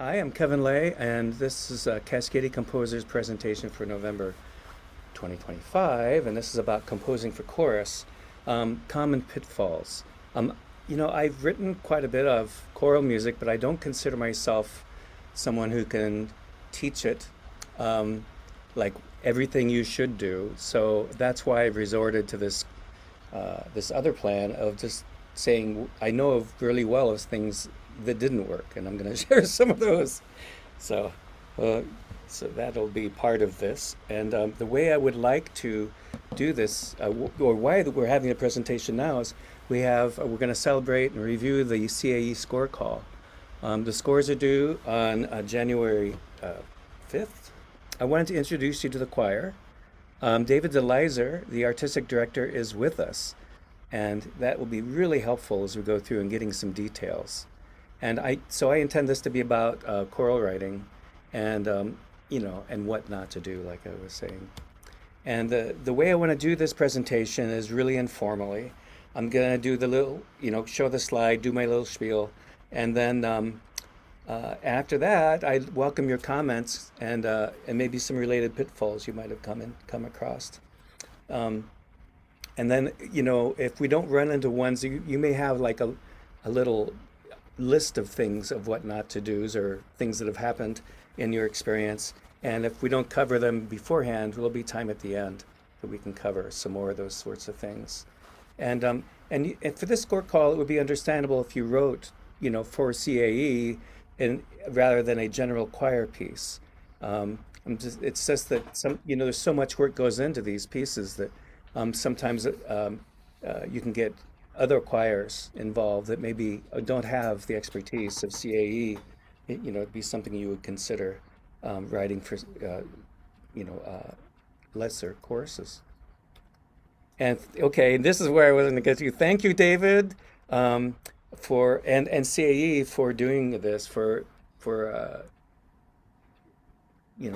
Hi, I'm Kevin Lay, and this is a Cascadia Composers presentation for November 2025, and this is about composing for chorus, common pitfalls. Um, I've written quite a bit of choral music, but I don't consider myself someone who can teach it um, like everything you should do. So that's why I've resorted to this other plan of just saying I know of really well of things that didn't work, and I'm going to share some of those. So, uh, so that'll be part of this. And the way I would like to do this, or why we're having a presentation now, is we're going to celebrate and review the CAE score call. The scores are due on January 5th. I wanted to introduce you to the choir. David DeLyser, the artistic director, is with us, and that will be really helpful as we go through and getting some details. So I intend this to be about choral writing, and and what not to do, like I was saying. And the way I want to do this presentation is really informally. I'm gonna do the little, show the slide, do my little spiel, and then after that, I welcome your comments and maybe some related pitfalls you might have come across. Um, and then, if we don't run into ones, you may have like a little list of things of what not to do's or things that have happened in your experience. And if we don't cover them beforehand, there'll be time at the end that we can cover some more of those sorts of things. And for this score call, it would be understandable if you wrote, for CAE, and rather than a general choir piece. It's just that there's so much work goes into these pieces that sometimes you can get other choirs involved that maybe don't have the expertise of CAE. It'd be something you would consider writing for, you know, uh, lesser choruses. And okay, this is where I was going to get to. Thank you, David, for and CAE for doing this, for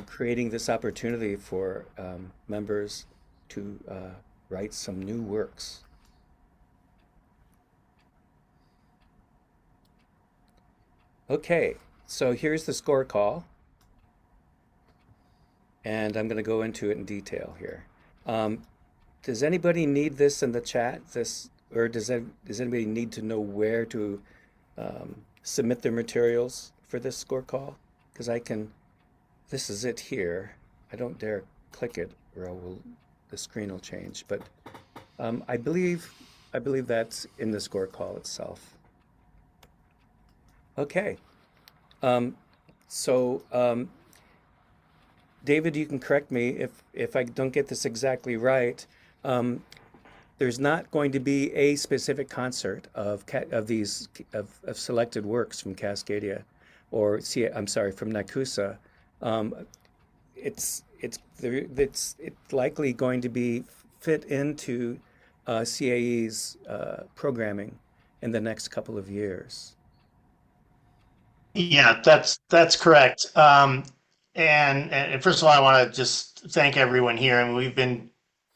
creating this opportunity for members to write some new works. Okay, so here's the score call, and I'm going to go into it in detail here. Um, does anybody need this in the chat? Or does anybody need to know where to submit their materials for this score call? Because this is it here. I don't dare click it, or the screen will change. But I believe that's in the score call itself. Okay. Um, so, David, you can correct me if I don't get this exactly right. Um, there's not going to be a specific concert of selected works from Cascadia, I'm sorry, from NACUSA. Um, it's likely going to be fit into CAE's programming in the next couple of years. Yeah, that's correct. And first of all, I want to just thank everyone here. I mean, we've been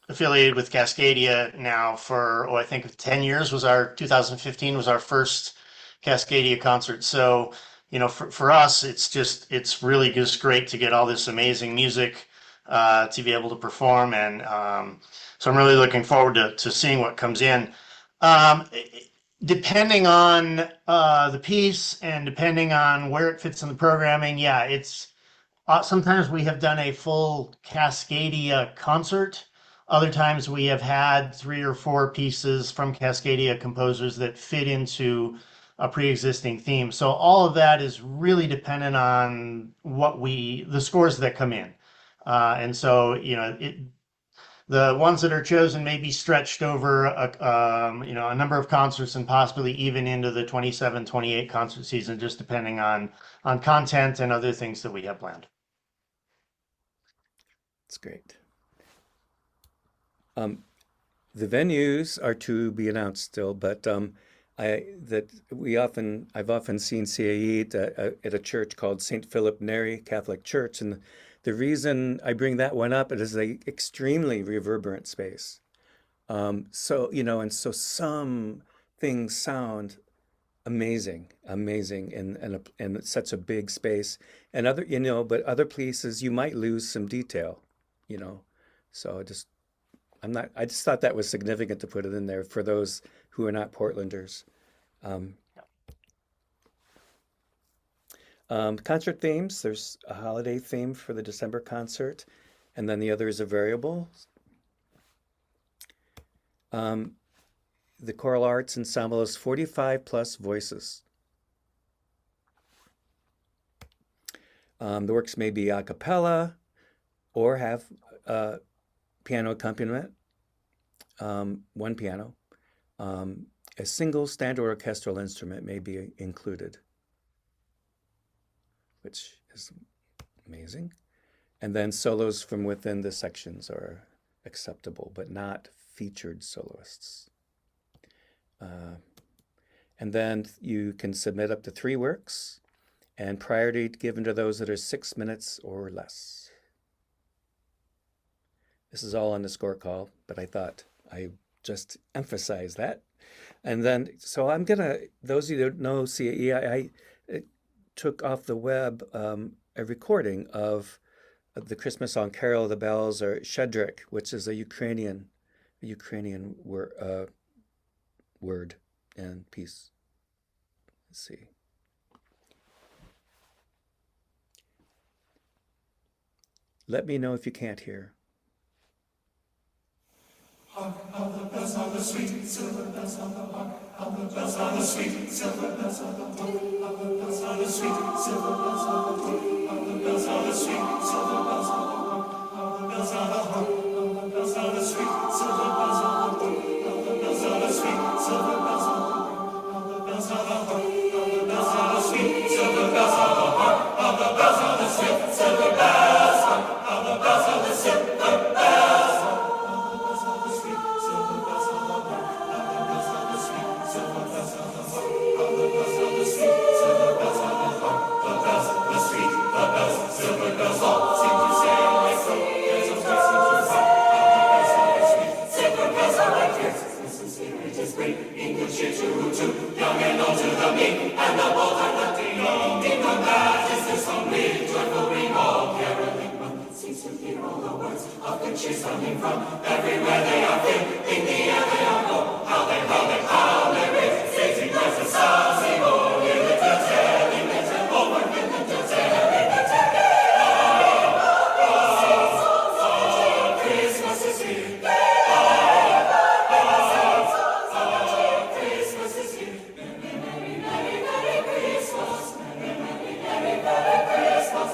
affiliated with Cascadia now for, I think 10 years. Was our 2015 was our first Cascadia concert. So, for us, it's really just great to get all this amazing music to be able to perform. And so I'm really looking forward to seeing what comes in. Um, Depending on the piece and depending on where it fits in the programming, yeah, it's sometimes we have done a full Cascadia concert. Other times we have had 3 or 4 pieces from Cascadia composers that fit into a pre-existing theme. So all of that is really dependent on the scores that come in. And so, the ones that are chosen may be stretched over a number of concerts and possibly even into the 27-28 concert season, just depending on content and other things that we have planned. It's great. Um, the venues are to be announced still, but I've often seen CAE at a church called St. Philip Neri Catholic Church, and the reason I bring that one up, it is a extremely reverberant space. And so some things sound amazing, amazing, and it's such a big space. And other, but other places you might lose some detail, you know. So I just thought that was significant to put it in there for those who are not Portlanders. Concert themes, there's a holiday theme for the December concert, and then the other is a variable. The Choral Arts Ensemble is 45 plus voices. The works may be a cappella or have piano accompaniment, one piano. A single standard orchestral instrument may be included, which is amazing. And then solos from within the sections are acceptable, but not featured soloists. And then you can submit up to 3 works, and priority given to those that are 6 minutes or less. This is all on the score call, but I thought I just emphasize that. And then, so I'm gonna, those of you that know CAE, I took off the web a recording of the Christmas song Carol of the Bells, or Shedrik, which is a Ukrainian word and piece. Let's see. Let me know if you can't hear. Hark, how the bells, how the sweet silver bells, how the hark, how the bells, how the sweet silver bells, how the hark, how the bells, how the sweet silver bells, how the hark, how the bells, how the sweet silver bells, how the hark, how the bells, how the hark, how the bells, how the sweet silver bells, how the hark, how the bells, how the sweet silver bells, how the hark, how the bells, how the hark, how the bells, how the sweet silver bells, how the hark, how the bells, how the sweet silver bells, how the bells, how the silver bells. Young and old to the meek, and the bold are the ding, ding dong, that is the song, ring, joyful ring, all caroling one seems to hear all the words of good cheer sounding from everywhere they are filled, in the air they all go, how they raise, singing words of songs, sing over in the telling the tale, over in the telling the tale. Oh, Christmas is here. Christmas,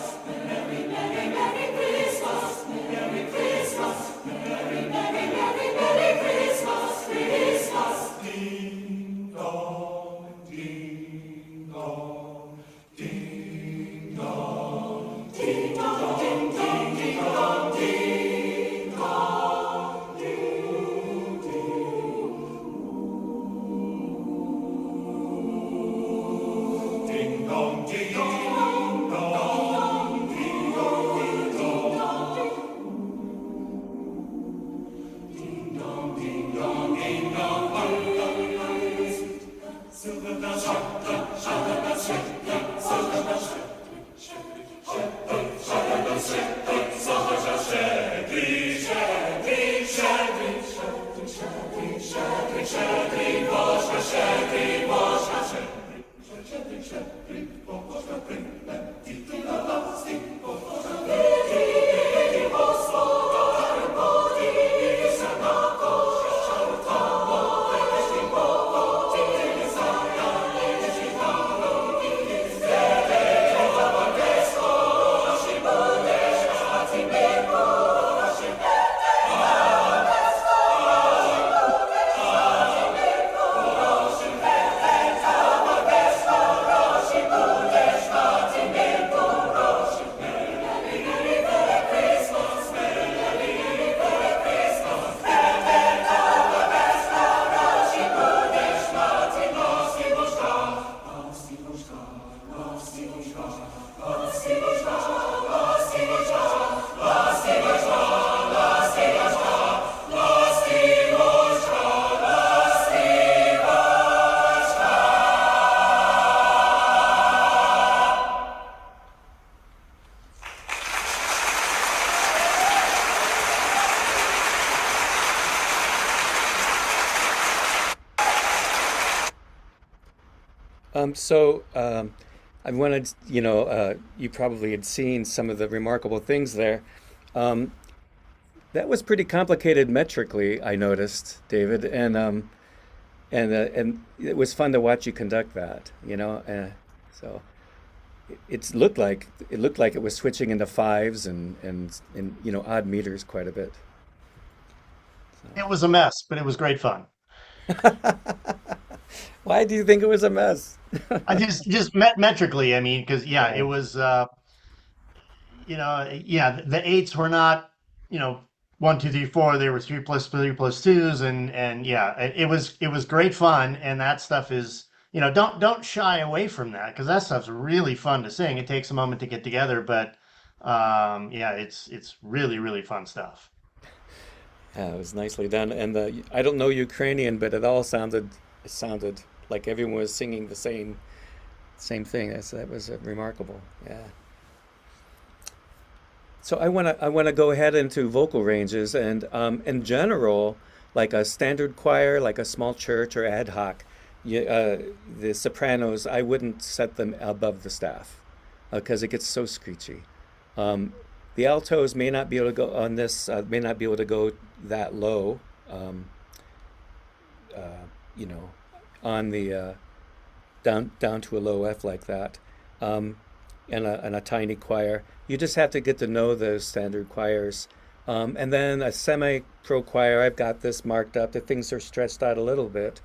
I wanted, you probably had seen some of the remarkable things there. Um, that was pretty complicated metrically, I noticed, David, and it was fun to watch you conduct that. So it was switching into fives and odd meters quite a bit. It was a mess, but it was great fun. Why do you think it was a mess? I just metrically, I mean, because yeah, it Yeah. was yeah, the eights were not, you know, one, two, three, four. They were three plus three plus twos, and yeah, it was great fun, and that stuff is, don't shy away from that because that stuff's really fun to sing. It takes a moment to get together, but yeah, it's really really fun stuff. Yeah, it was nicely done. And I don't know Ukrainian, but it sounded like everyone was singing the same thing. That was remarkable. Yeah. So I wanna go ahead into vocal ranges and in general, like a standard choir, like a small church or ad hoc, the sopranos I wouldn't set them above the staff because it gets so screechy. Um, the altos may not be able to go on this, may not be able to go that low, um, uh, you know, on the down to a low F like that, um, and a tiny choir. You just have to get to know those standard choirs. And then a semi-pro choir, I've got this marked up. The things are stretched out a little bit,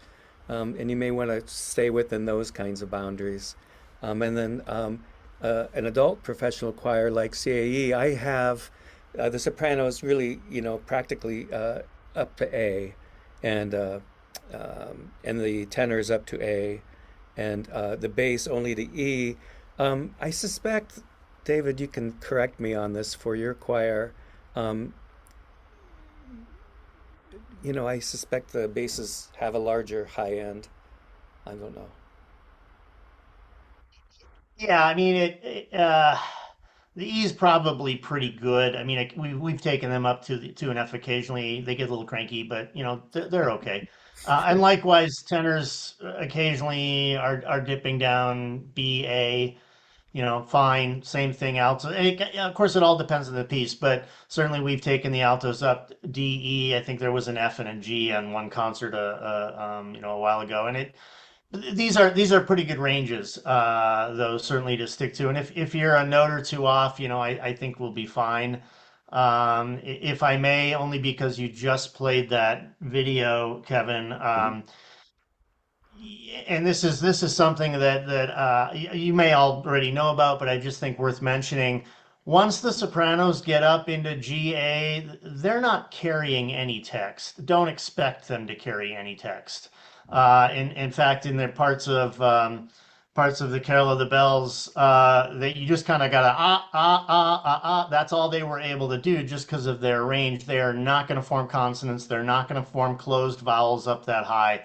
and you may want to stay within those kinds of boundaries. And then an adult professional choir like CAE, I have the sopranos really, practically up to A, and the tenors up to A, and the bass only to E. I suspect, David, you can correct me on this for your choir. Um, I suspect the basses have a larger high end. I don't know. Yeah, I mean the E is probably pretty good. I mean, we've taken them up to the two and F occasionally. They get a little cranky, but they're okay. And likewise, tenors occasionally are dipping down B A. Fine. Same thing, alto. And of course, it all depends on the piece, but certainly we've taken the altos up D E. I think there was an F and a G on one concert, a while ago, and these are pretty good ranges, though certainly to stick to. And if you're a note or two off, I think we'll be fine. If I may, only because you just played that video, Kevin. Mhm. And this is something that you may already know about, but I just think worth mentioning. Once the sopranos get up into GA, they're not carrying any text. Don't expect them to carry any text. In fact, in the parts of the Carol of the Bells, that you just kind of got to That's all they were able to do just because of their range. They are not going to form consonants. They're not going to form closed vowels up that high.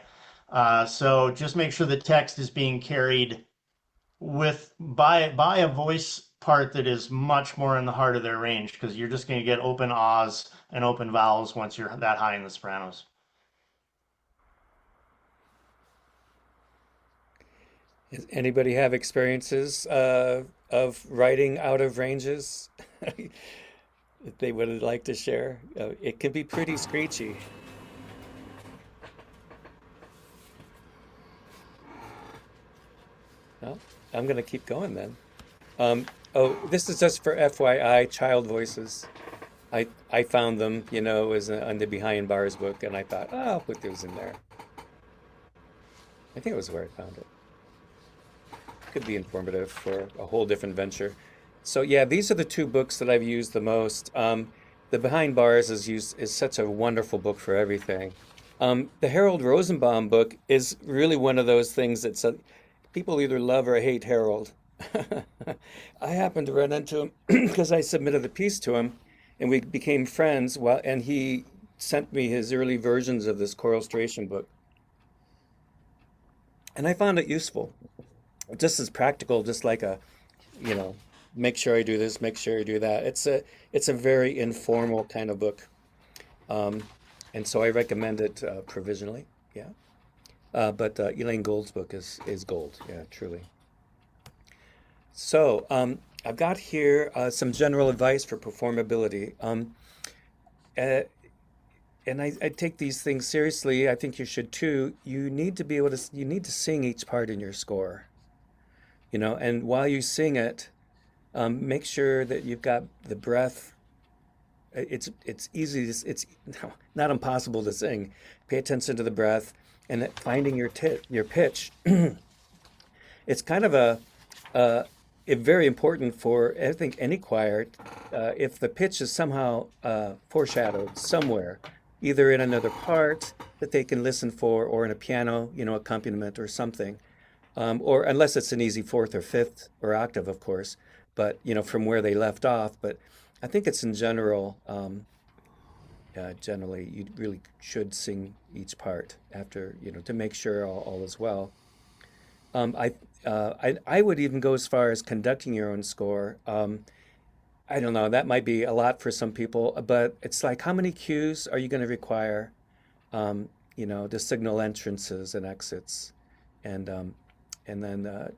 So just make sure the text is being carried by a voice part that is much more in the heart of their range because you're just going to get open ahs and open vowels once you're that high in the sopranos. Does anybody have experiences of writing out of ranges that they would like to share? It can be pretty screechy. Well, I'm going to keep going then. Oh, this is just for FYI, child voices. I found them, it was on the Behind Bars book, and I thought, oh, I'll put those in there. I think it was where I found it. Could be informative for a whole different venture. So yeah, these are the two books that I've used the most. The Behind Bars is such a wonderful book for everything. The Harold Rosenbaum book is really one of those things people either love or hate Harold. I happened to run into him because I submitted a piece to him, and we became friends. And he sent me his early versions of this choristration book, and I found it useful, just as practical, just like you know, make sure I do this, make sure I do that. It's a very informal kind of book, um, and so I recommend it provisionally. Yeah. But Elaine Gould's book is gold. Yeah, truly. So I've got here some general advice for performability. Uh, and I take these things seriously. I think you should too. You need to be able to, you need to sing each part in your score, and while you sing it, make sure that you've got the breath. It's easy, it's no, not impossible to sing. Pay attention to the breath and finding your pitch. It's kind of very important for, I think, any choir. If the pitch is somehow foreshadowed somewhere, either in another part that they can listen for, or in a piano, accompaniment or something, or unless it's an easy fourth or fifth or octave, of course, but from where they left off. But I think it's in general, generally, you really should sing each part after, to make sure all is well. I would even go as far as conducting your own score. I don't know, that might be a lot for some people, but it's like, how many cues are you going to require, to signal entrances and exits, and then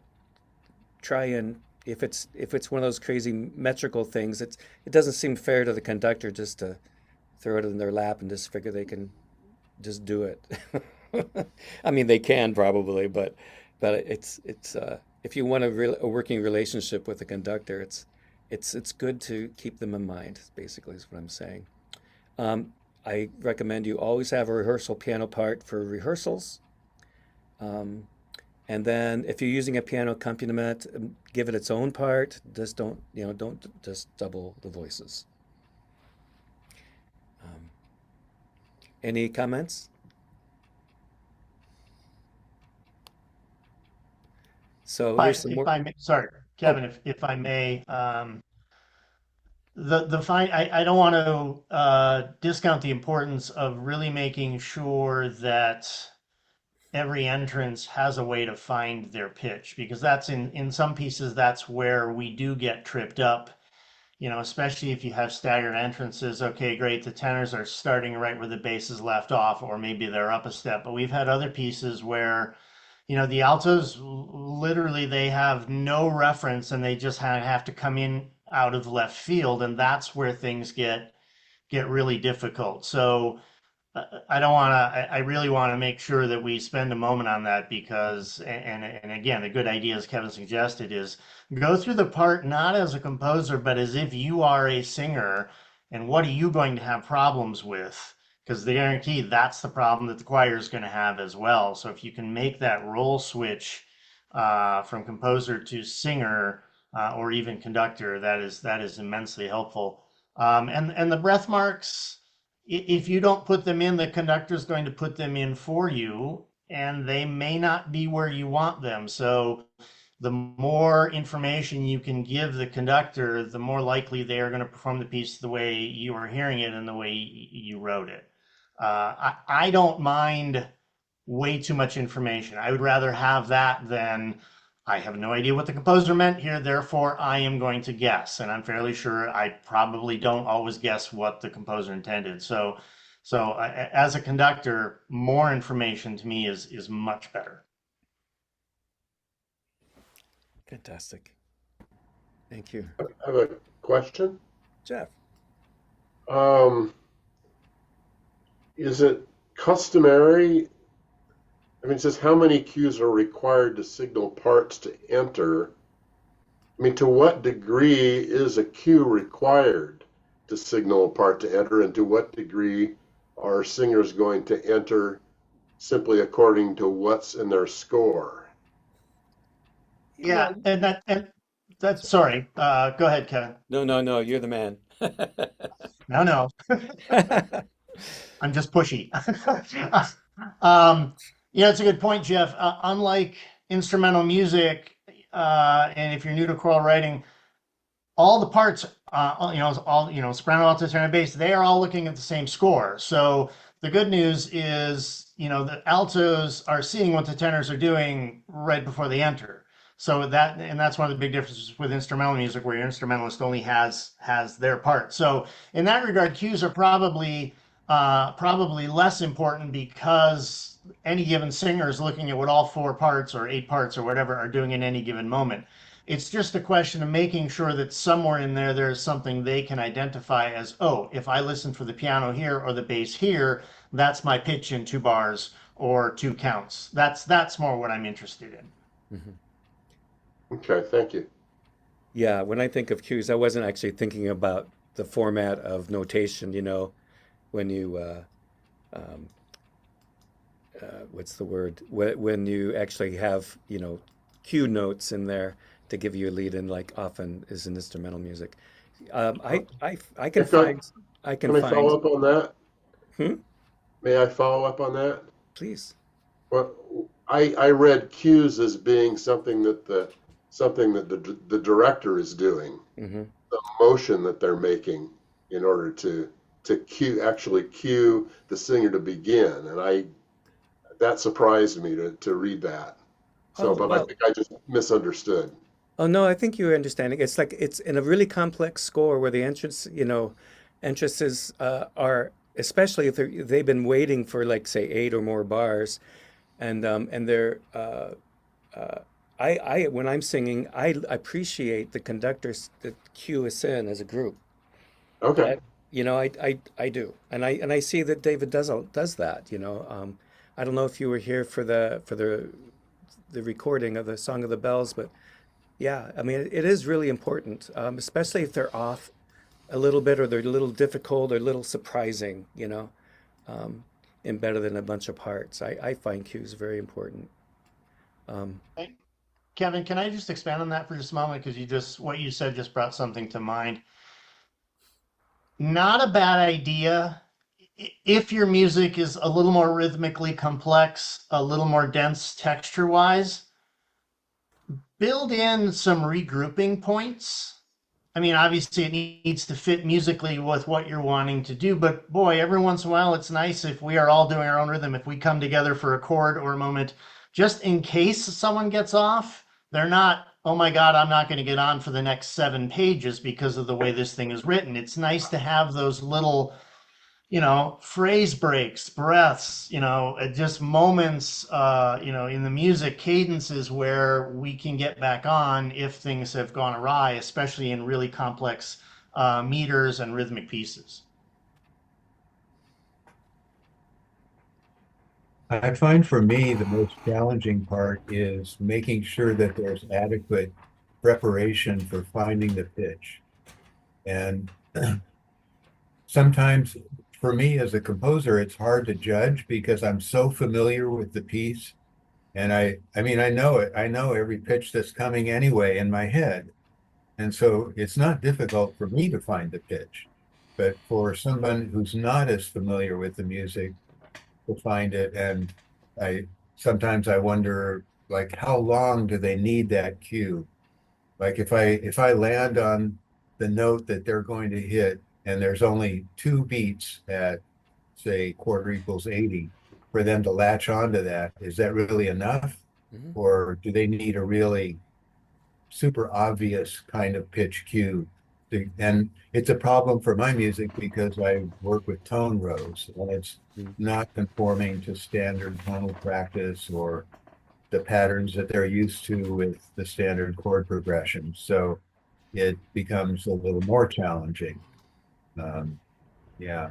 try and, if it's one of those crazy metrical things, it doesn't seem fair to the conductor just to throw it in their lap and just figure they can just do it. I mean, they can probably, but it's if you want a working relationship with the conductor, it's good to keep them in mind. Basically, is what I'm saying. I recommend you always have a rehearsal piano part for rehearsals. And then if you're using a piano accompaniment, give it its own part. Just don't just double the voices. Any comments? So here's some more. If I may, sorry, Kevin, if I may, I don't want to discount the importance of really making sure that every entrance has a way to find their pitch, because that's in some pieces, that's where we do get tripped up, especially if you have staggered entrances. Okay, great, the tenors are starting right where the bass is left off, or maybe they're up a step, but we've had other pieces where the altos, literally, they have no reference and they just have to come in out of left field, and that's where things get really difficult. So I don't want to. I really want to make sure that we spend a moment on that, because, and again, a good idea, as Kevin suggested, is go through the part not as a composer, but as if you are a singer, and what are you going to have problems with? Because the guarantee that's the problem that the choir is going to have as well. So if you can make that role switch from composer to singer, or even conductor, that is immensely helpful. And the breath marks, if you don't put them in, the conductor is going to put them in for you, and they may not be where you want them. So the more information you can give the conductor, the more likely they are going to perform the piece the way you are hearing it and the way you wrote it. I don't mind way too much information. I would rather have that than, I have no idea what the composer meant here, therefore I am going to guess. And I'm fairly sure I probably don't always guess what the composer intended. So as a conductor, more information to me is much better. Fantastic. Thank you. I have a question. Jeff. Is it customary? I mean, it says how many cues are required to signal parts to enter. I mean, to what degree is a cue required to signal a part to enter, and to what degree are singers going to enter simply according to what's in their score? Yeah, and that's sorry. Go ahead, Kevin. No, you're the man. No. I'm just pushy. It's a good point, Jeff. Unlike instrumental music, and if you're new to choral writing, all the parts, soprano, alto, tenor, bass, they are all looking at the same score. So the good news is, the altos are seeing what the tenors are doing right before they enter. So that's one of the big differences with instrumental music, where your instrumentalist only has their part. So in that regard, cues are probably probably less important because any given singer is looking at what all 4 parts or 8 parts or whatever are doing in any given moment. It's just a question of making sure that somewhere in there there's something they can identify as, oh, if I listen for the piano here or the bass here, that's my pitch in 2 bars or 2 counts. That's more what I'm interested in. Okay, thank you. Yeah, when I think of cues, I wasn't actually thinking about the format of notation, when you um, what's the word? When you actually have, cue notes in there to give you a lead in, like often is in instrumental music. I can If I, find, I can can I find, follow up on that? hmm? May I follow up on that? Please. Well, I read cues as being something that the director is doing, Hmm. the motion that they're making in order to cue the singer to begin. And that surprised me to read that. So, Oh, but I well, think I just misunderstood. oh no, I think you're understanding. It's like it's in a really complex score where the entrances are, especially if they've been waiting for like say 8 or more bars, and they're uh, I when I'm singing, I appreciate the conductors that cue us in as a group. Okay. I, I do, and I see that David does that. I don't know if you were here for the recording of the Song of the Bells, but yeah, I mean it is really important, especially if they're off a little bit or they're a little difficult or a little surprising. Um, Embedded in a bunch of parts. I find cues very important. Um, Hey, Kevin, can I just expand on that for just a moment? Because what you said just brought something to mind. Not a bad idea if your music is a little more rhythmically complex, a little more dense texture wise, build in some regrouping points. I mean, obviously, it needs to fit musically with what you're wanting to do, but boy, every once in a while, it's nice if we are all doing our own rhythm, if we come together for a chord or a moment, just in case someone gets off, they're not, oh my God, I'm not going to get on for the next 7 pages because of the way this thing is written. It's nice to have those little phrase breaks, breaths, just moments, in the music cadences where we can get back on if things have gone awry, especially in really complex meters and rhythmic pieces. I find for me the most challenging part is making sure that there's adequate preparation for finding the pitch. And sometimes for me as a composer, it's hard to judge because I'm so familiar with the piece. And I mean, I know it. I know every pitch that's coming anyway in my head. And so it's not difficult for me to find the pitch. But for someone who's not as familiar with the music, to find it. And I sometimes I wonder like how long do they need that cue? Like if I land on the note that they're going to hit and there's only 2 beats at say quarter equals 80 for them to latch onto that, is that really enough? mhm. Or do they need a really super obvious kind of pitch cue? And it's a problem for my music because I work with tone rows and it's Mm. not conforming to standard tonal practice or the patterns that they're used to with the standard chord progression. So it becomes a little more challenging. Um, yeah.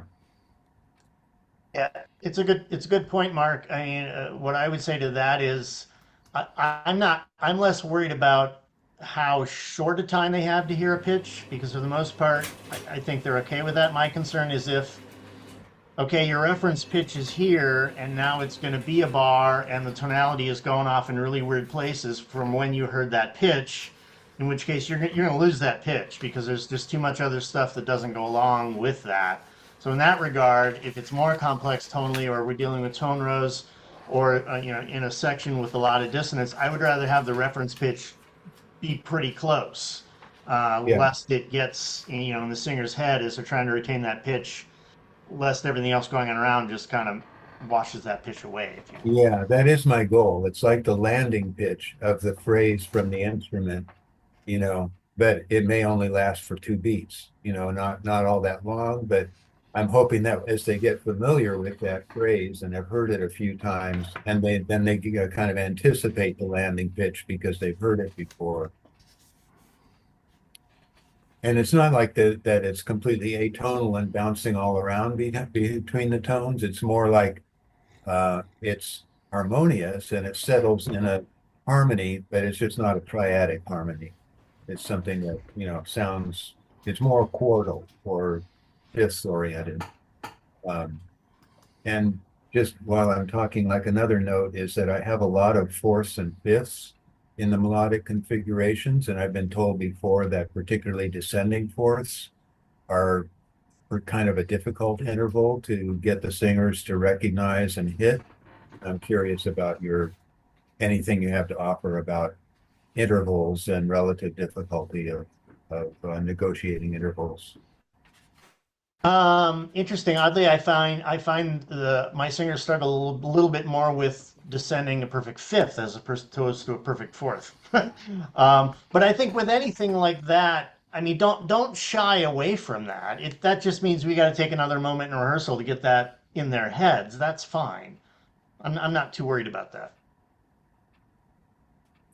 Yeah, it's a good point, Mark. I mean, what I would say to that is, I'm less worried about how short a time they have to hear a pitch because for the most part, I think they're okay with that. My concern is if, okay, your reference pitch is here and now it's going to be a bar and the tonality is going off in really weird places from when you heard that pitch, in which case you're going to lose that pitch because there's just too much other stuff that doesn't go along with that. So in that regard, if it's more complex tonally or we're dealing with tone rows or in a section with a lot of dissonance, I would rather have the reference pitch be pretty close, Yeah. lest it gets in the singer's head as they're trying to retain that pitch, lest everything else going on around just kind of washes that pitch away, if you will. Yeah, that is my goal. It's like the landing pitch of the phrase from the instrument, but it may only last for 2 beats, not all that long, but I'm hoping that as they get familiar with that phrase and have heard it a few times, and then they kind of anticipate the landing pitch because they've heard it before. And it's not like that it's completely atonal and bouncing all around between the tones. It's more like it's harmonious and it settles in a harmony, but it's just not a triadic harmony. It's something that, sounds, it's more chordal or fifths oriented. Um, and just while I'm talking, like another note is that I have a lot of fourths and fifths in the melodic configurations, and I've been told before that particularly descending fourths are kind of a difficult interval to get the singers to recognize and hit. I'm curious about anything you have to offer about intervals and relative difficulty of negotiating intervals. Interesting. Oddly, I find my singers struggle a little bit more with descending a perfect fifth as opposed to a perfect fourth. But I think with anything like that, I mean, don't shy away from that. That just means we got to take another moment in rehearsal to get that in their heads. That's fine. I'm not too worried about that.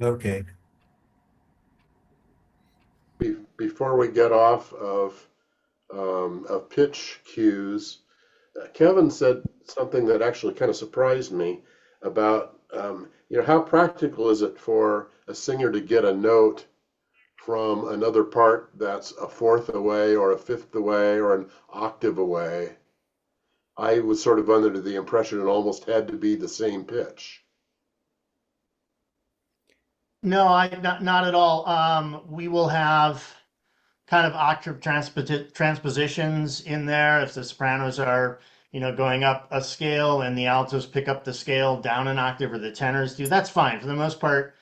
Okay. Before we get off of pitch cues, Kevin said something that actually kind of surprised me about, how practical is it for a singer to get a note from another part that's a fourth away or a fifth away or an octave away? I was sort of under the impression it almost had to be the same pitch. No, not at all. We will have kind of octave transpositions in there if the sopranos are, going up a scale and the altos pick up the scale down an octave or the tenors do. That's fine for the most part.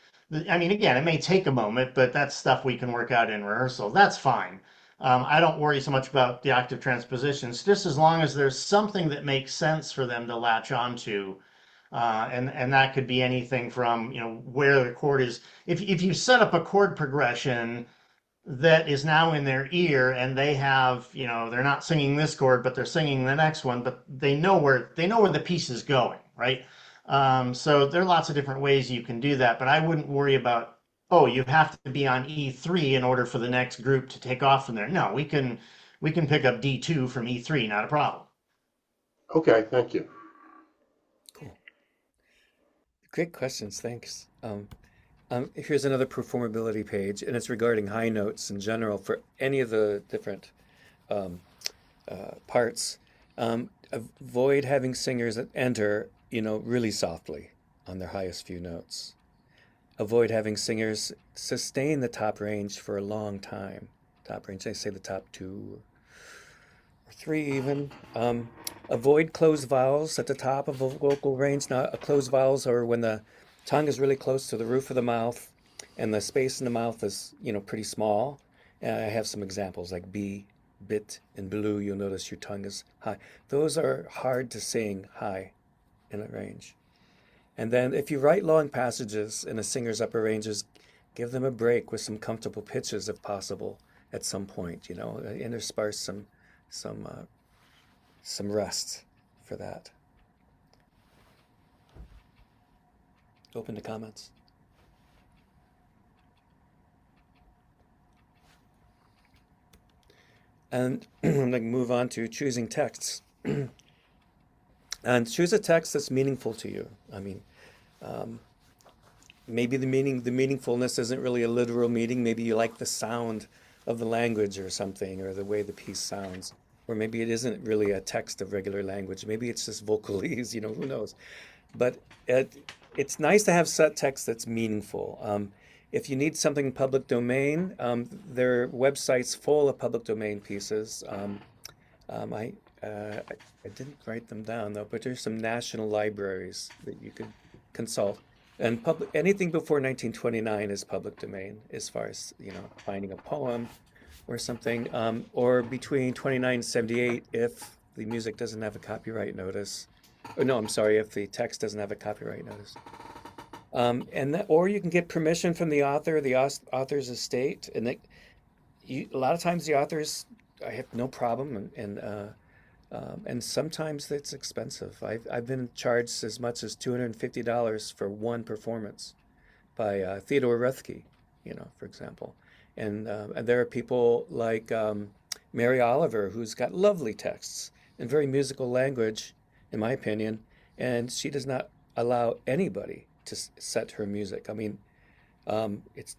I mean, again, it may take a moment, but that's stuff we can work out in rehearsal. That's fine. I don't worry so much about the octave transpositions, just as long as there's something that makes sense for them to latch onto. And that could be anything from, where the chord is. If you set up a chord progression that is now in their ear and they have, they're not singing this chord, but they're singing the next one, but they know where the piece is going, right? So there are lots of different ways you can do that, but I wouldn't worry about, oh, you have to be on E3 in order for the next group to take off from there. No, we can pick up D2 from E3, not a problem. Okay, thank you. Cool. Great questions, thanks. Here's another performability page, and it's regarding high notes in general for any of the different parts. Avoid having singers that enter, really softly on their highest few notes. Avoid having singers sustain the top range for a long time. Top range, I say the top 2 or 3 even. Avoid closed vowels at the top of a vocal range. Now, closed vowels are when the tongue is really close to the roof of the mouth and the space in the mouth is, pretty small. And I have some examples like B, bit, and blue. You'll notice your tongue is high. Those are hard to sing high in a range. And then if you write long passages in a singer's upper ranges, give them a break with some comfortable pitches if possible at some point, intersperse some rest for that. Open to comments. And I'm going to move on to choosing texts. And choose a text that's meaningful to you. I mean, maybe the meaningfulness isn't really a literal meaning. Maybe you like the sound of the language or something, or the way the piece sounds. Or maybe it isn't really a text of regular language. Maybe it's just vocalese, who knows. But it's nice to have set text that's meaningful. If you need something public domain, there are websites full of public domain pieces. I didn't write them down though, but there's some national libraries that you could consult. And anything before 1929 is public domain, as far as finding a poem or something, or between 29 and 78 if the music doesn't have a copyright notice. Oh, no, I'm sorry, if the text doesn't have a copyright notice. Or you can get permission from the author, the author's estate, and a lot of times the authors, I have no problem in And sometimes it's expensive. I've been charged as much as $250 for one performance by Theodore Roethke, for example. And there are people like Mary Oliver, who's got lovely texts and very musical language, in my opinion, and she does not allow anybody to set her music. I mean, it's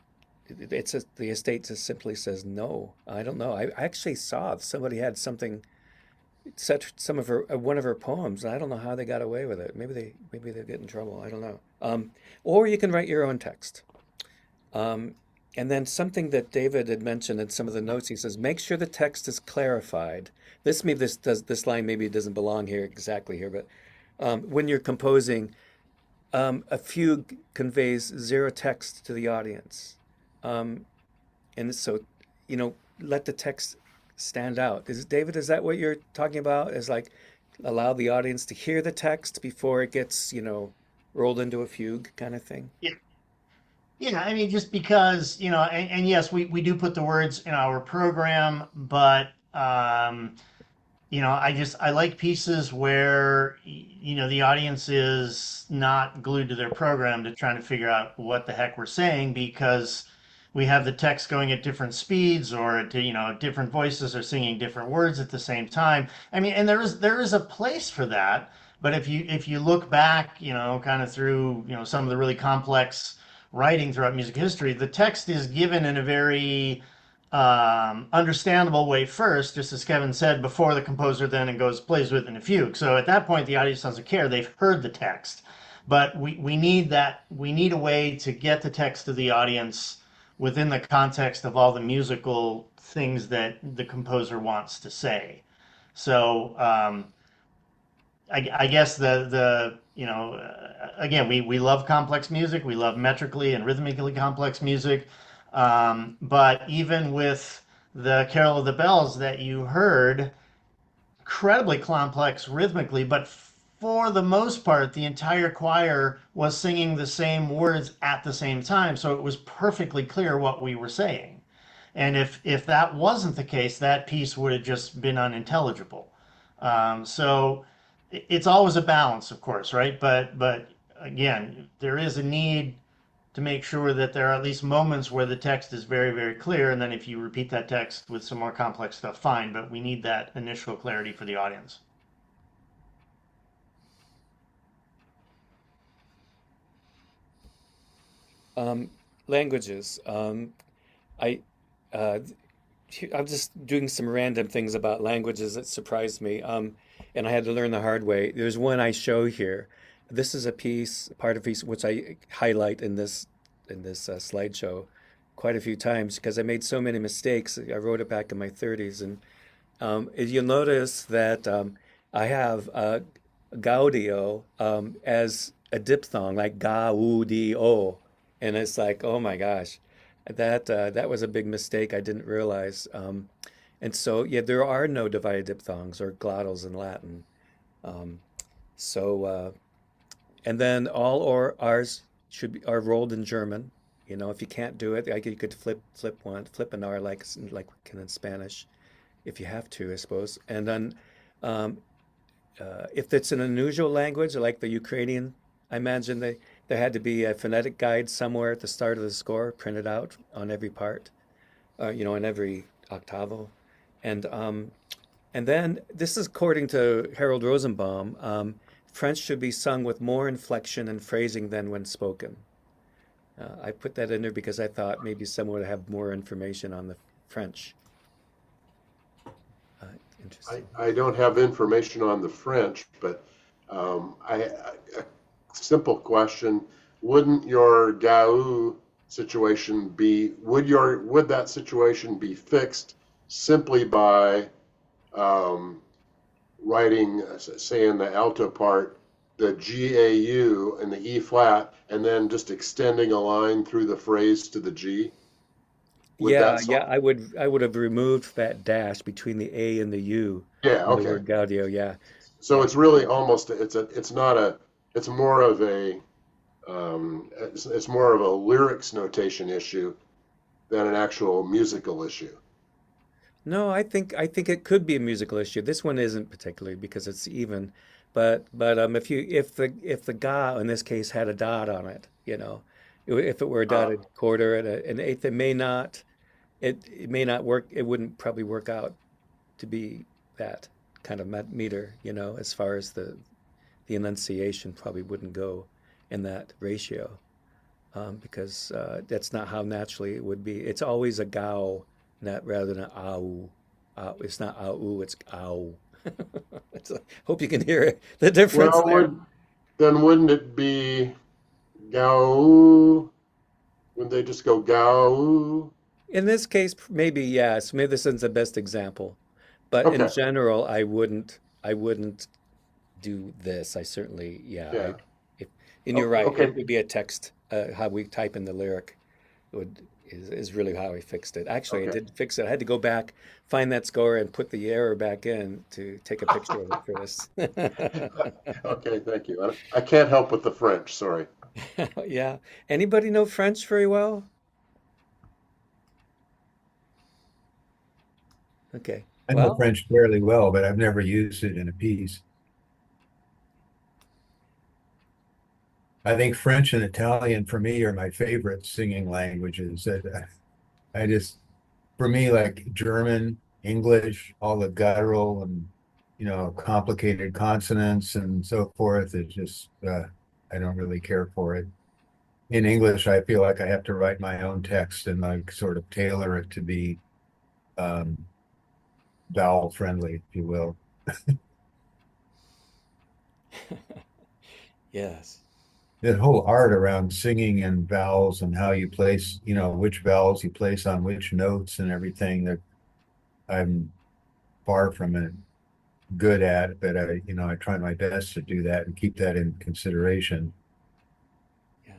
the estate just simply says no. I don't know. I actually saw somebody had something set some of her one of her poems, and I don't know how they got away with it. Maybe they get in trouble. I don't know. Or you can write your own text. And then something that David had mentioned in some of the notes, he says, make sure the text is clarified. This line maybe doesn't belong here exactly here, but when you're composing, a fugue conveys zero text to the audience, and so let the text stand out. David, is that what you're talking about? Is like allow the audience to hear the text before it gets rolled into a fugue kind of thing? Yeah. Yeah, I mean, just because, and yes, we do put the words in our program, but, I like pieces where, the audience is not glued to their program to trying to figure out what the heck we're saying, because we have the text going at different speeds, or, different voices are singing different words at the same time. I mean, and there is a place for that. But if you look back, kind of through, some of the really complex writing throughout music history, the text is given in a very understandable way first, just as Kevin said, before the composer then plays with it in a fugue. So at that point, the audience doesn't care; they've heard the text. But we need a way to get the text to the audience within the context of all the musical things that the composer wants to say. So I guess again, we love complex music. We love metrically and rhythmically complex music. But even with the Carol of the Bells that you heard, incredibly complex rhythmically, but for the most part, the entire choir was singing the same words at the same time. So it was perfectly clear what we were saying. And if that wasn't the case, that piece would have just been unintelligible. So it's always a balance, of course, right? But again, there is a need to make sure that there are at least moments where the text is very, very clear. And then if you repeat that text with some more complex stuff, fine. But we need that initial clarity for the audience. Languages. I'm just doing some random things about languages that surprised me, and I had to learn the hard way. There's one I show here. This is part of a piece which I highlight in this slideshow quite a few times because I made so many mistakes. I wrote it back in my 30s, and you'll notice that I have gaudio as a diphthong, like gaudio, and it's like, oh my gosh. That was a big mistake I didn't realize. And so, yeah, there are no divided diphthongs or glottals in Latin. Um, and then all R's are rolled in German. If you can't do it, you could flip an R like we can in Spanish, if you have to, I suppose. And then if it's an unusual language like the Ukrainian, I imagine there had to be a phonetic guide somewhere at the start of the score printed out on every part, on every octavo. And then this is according to Harold Rosenbaum, French should be sung with more inflection and phrasing than when spoken. I put that in there because I thought maybe someone would have more information on the French. Interesting. I don't have information on the French, but a simple question: wouldn't your GAU situation would that situation be fixed simply by writing, say in the alto part, the GAU and the E flat, and then just extending a line through the phrase to the G? Yeah, I would have removed that dash between the A and the U. Yeah, in the okay. word gaudio, yeah. So it's really almost it's more of a lyrics notation issue than an actual musical issue. No, I think it could be a musical issue. This one isn't particularly because it's even, but if the ga in this case had a dot on it, if it were a Uh, dotted quarter and an eighth, it may not work. It wouldn't probably work out to be that kind of meter, as far as the enunciation probably wouldn't go in that ratio, because that's not how naturally it would be. It's always a gao, not rather than an au. It's not au, it's ow. Hope you can hear it, the difference well, there. wouldn't it be gao? Wouldn't they just go gao? In this case, maybe yes. Maybe this isn't the best example, but in Okay, general, I wouldn't do this. I certainly, yeah. yeah. If, and you're right, Okay, it would be a text. How we type in the lyric is really how I fixed it. Actually, I okay. did fix it. I had to go back, find that score, and put the error back in to take a picture of it for this. Okay, thank you. I can't help with the French, sorry. Yeah. Anybody know French very well? Okay. I know Well, French fairly well, but I've never used it in a piece. I think French and Italian for me are my favorite singing languages. I just, for me, like German, English, all the guttural and, complicated consonants and so forth, is just, I don't really care for it. In English, I feel like I have to write my own text and like sort of tailor it to be um, vowel friendly, if you will. yes. The whole art around singing and vowels and how you place, which vowels you place on which notes and everything that I'm far from it good at, but I try my best to do that and keep that in consideration. Yeah.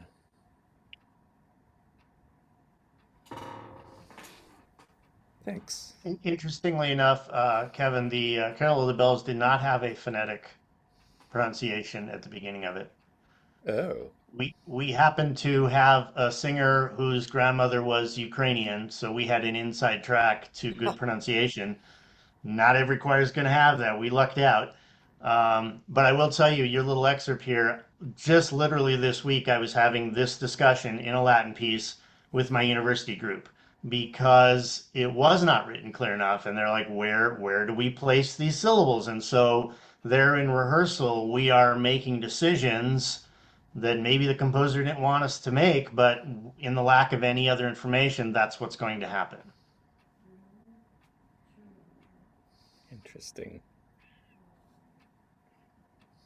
Thanks. Interestingly enough, Kevin, the Carol of the Bells did not have a phonetic pronunciation at the beginning of it. Oh. We happened to have a singer whose grandmother was Ukrainian, so we had an inside track to good pronunciation. Not every choir is going to have that. We lucked out. But I will tell you, your little excerpt here, just literally this week, I was having this discussion in a Latin piece with my university group because it was not written clear enough. And they're like, where do we place these syllables? And so there in rehearsal, we are making decisions that maybe the composer didn't want us to make, but in the lack of any other information, that's what's going to happen. Interesting.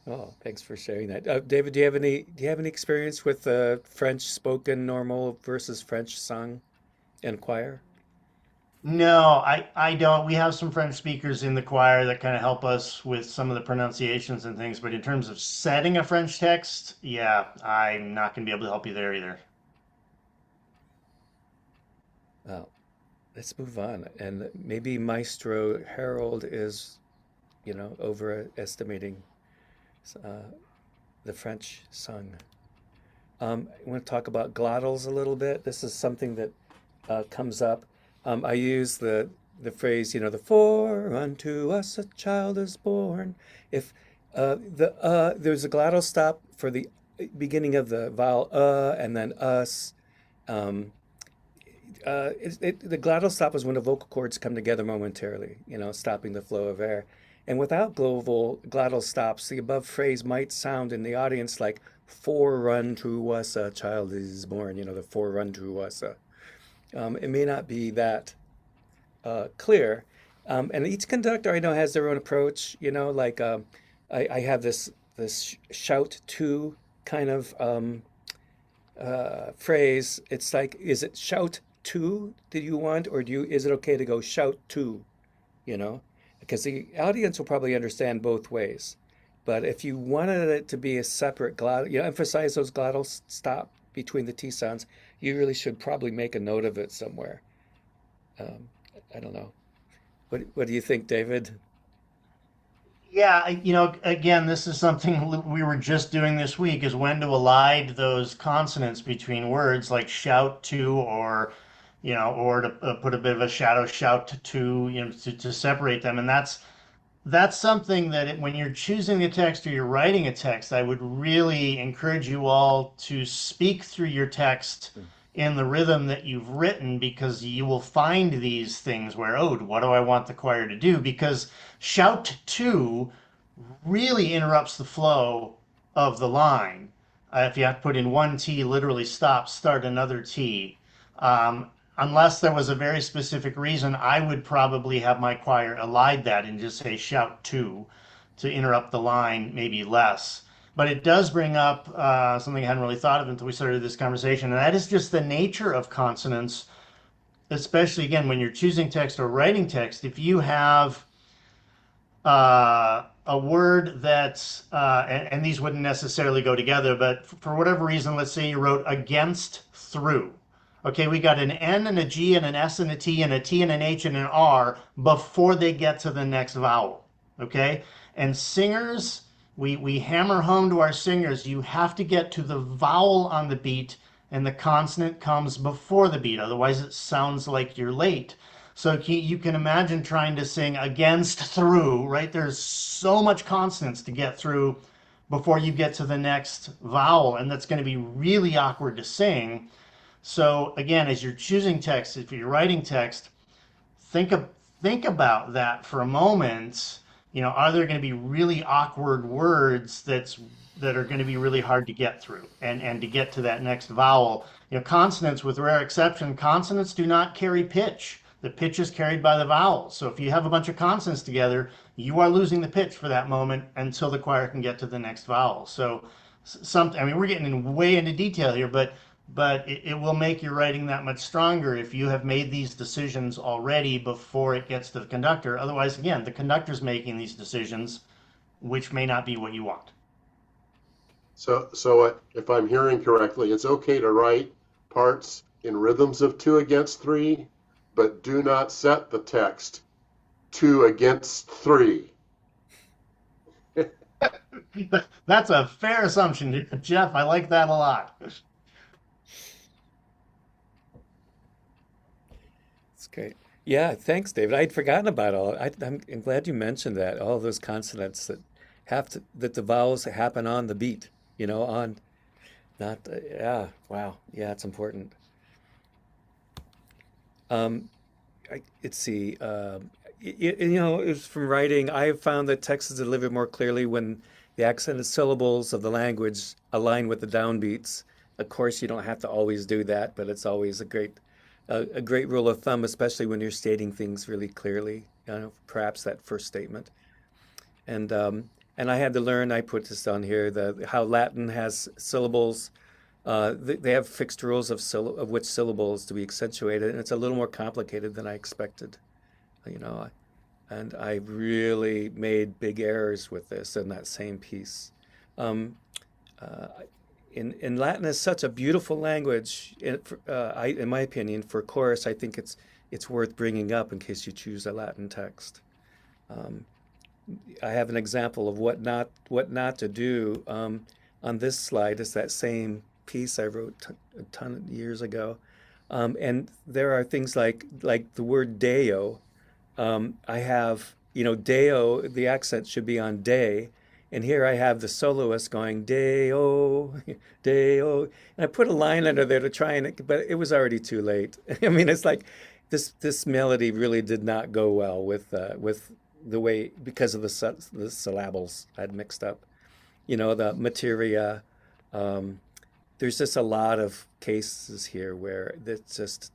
Oh, thanks for sharing that. David, do you have any experience with French spoken normal versus French sung and choir? No, I don't. We have some French speakers in the choir that kind of help us with some of the pronunciations and things, but in terms of setting a French text, yeah, I'm not going to be able to help you there either. Well, let's move on. And maybe Maestro Harold is, overestimating uh, the French sung. I want to talk about glottals a little bit. This is something that comes up. I use the phrase, the "for unto us a child is born." If there's a glottal stop for the beginning of the vowel and then us. Um, the glottal stop is when the vocal cords come together momentarily, stopping the flow of air. And without glottal stops, the above phrase might sound in the audience like "forerun to us a child is born," the "forerun to us." It may not be that clear. And each conductor I know has their own approach, like I have this shout to kind of phrase. It's like, is it shout to that you want, or is it okay to go shout to, you know? Because the audience will probably understand both ways. But if you wanted it to be a separate glottal, emphasize those glottal stop between the T sounds, you really should probably make a note of it somewhere. Um, I don't know. What do you think, David? Yeah, again, this is something we were just doing this week is when to elide those consonants between words like shout to or, or to put a bit of a shadow shout to, to separate them. And that's something that when you're choosing a text or you're writing a text, I would really encourage you all to speak through your text in the rhythm that you've written, because you will find these things where, oh, what do I want the choir to do? Because shout to really interrupts the flow of the line. If you have to put in one T, literally stop, start another T. Unless there was a very specific reason, I would probably have my choir elide that and just say shout to interrupt the line maybe less. But it does bring up something I hadn't really thought of until we started this conversation, and that is just the nature of consonants, especially, again, when you're choosing text or writing text. If you have a word that's, and these wouldn't necessarily go together, but for whatever reason, let's say you wrote against through. Okay, we got an N and a G and an S and a T and a T and an H and an R before they get to the next vowel. Okay, and singers, we hammer home to our singers, you have to get to the vowel on the beat, and the consonant comes before the beat. Otherwise, it sounds like you're late. So you can imagine trying to sing against through, right? There's so much consonants to get through before you get to the next vowel, and that's going to be really awkward to sing. So again, as you're choosing text, if you're writing text, think about that for a moment. Are there going to be really awkward words that are going to be really hard to get through and to get to that next vowel? Consonants, with rare exception, consonants do not carry pitch. The pitch is carried by the vowels. So if you have a bunch of consonants together, you are losing the pitch for that moment until the choir can get to the next vowel. So we're getting way into detail here, but it will make your writing that much stronger if you have made these decisions already before it gets to the conductor. Otherwise, again, the conductor's making these decisions, which may not be what you want. So if I'm hearing correctly, it's okay to write parts in rhythms of 2 against 3, but do not set the text 2 against 3. That's a fair assumption, Jeff. I like that a lot. That's great. Yeah, thanks, David. I'd forgotten about I'm glad you mentioned that. All those consonants that the vowels happen on the beat. On not. Yeah. Wow. Yeah, it's important. Let's see. It was from writing. I have found that text is delivered more clearly when the accented syllables of the language align with the downbeats. Of course, you don't have to always do that, but it's always a great rule of thumb, especially when you're stating things really clearly. Perhaps that first statement. And I had to learn. I put this on here. How Latin has syllables. They have fixed rules of which syllables to be accentuated, and it's a little more complicated than I expected. And I really made big errors with this in that same piece. In Latin is such a beautiful language. In my opinion, for chorus, I think it's worth bringing up in case you choose a Latin text. I have an example of what not to do. On this slide is that same piece I wrote a ton of years ago, and there are things like the word Deo. I have Deo. The accent should be on day, and here I have the soloist going Deo, Deo, and I put a line under there to try but it was already too late. I mean, it's like this melody really did not go well with the way, because of the syllables I'd mixed up. The materia. There's just a lot of cases here where it's just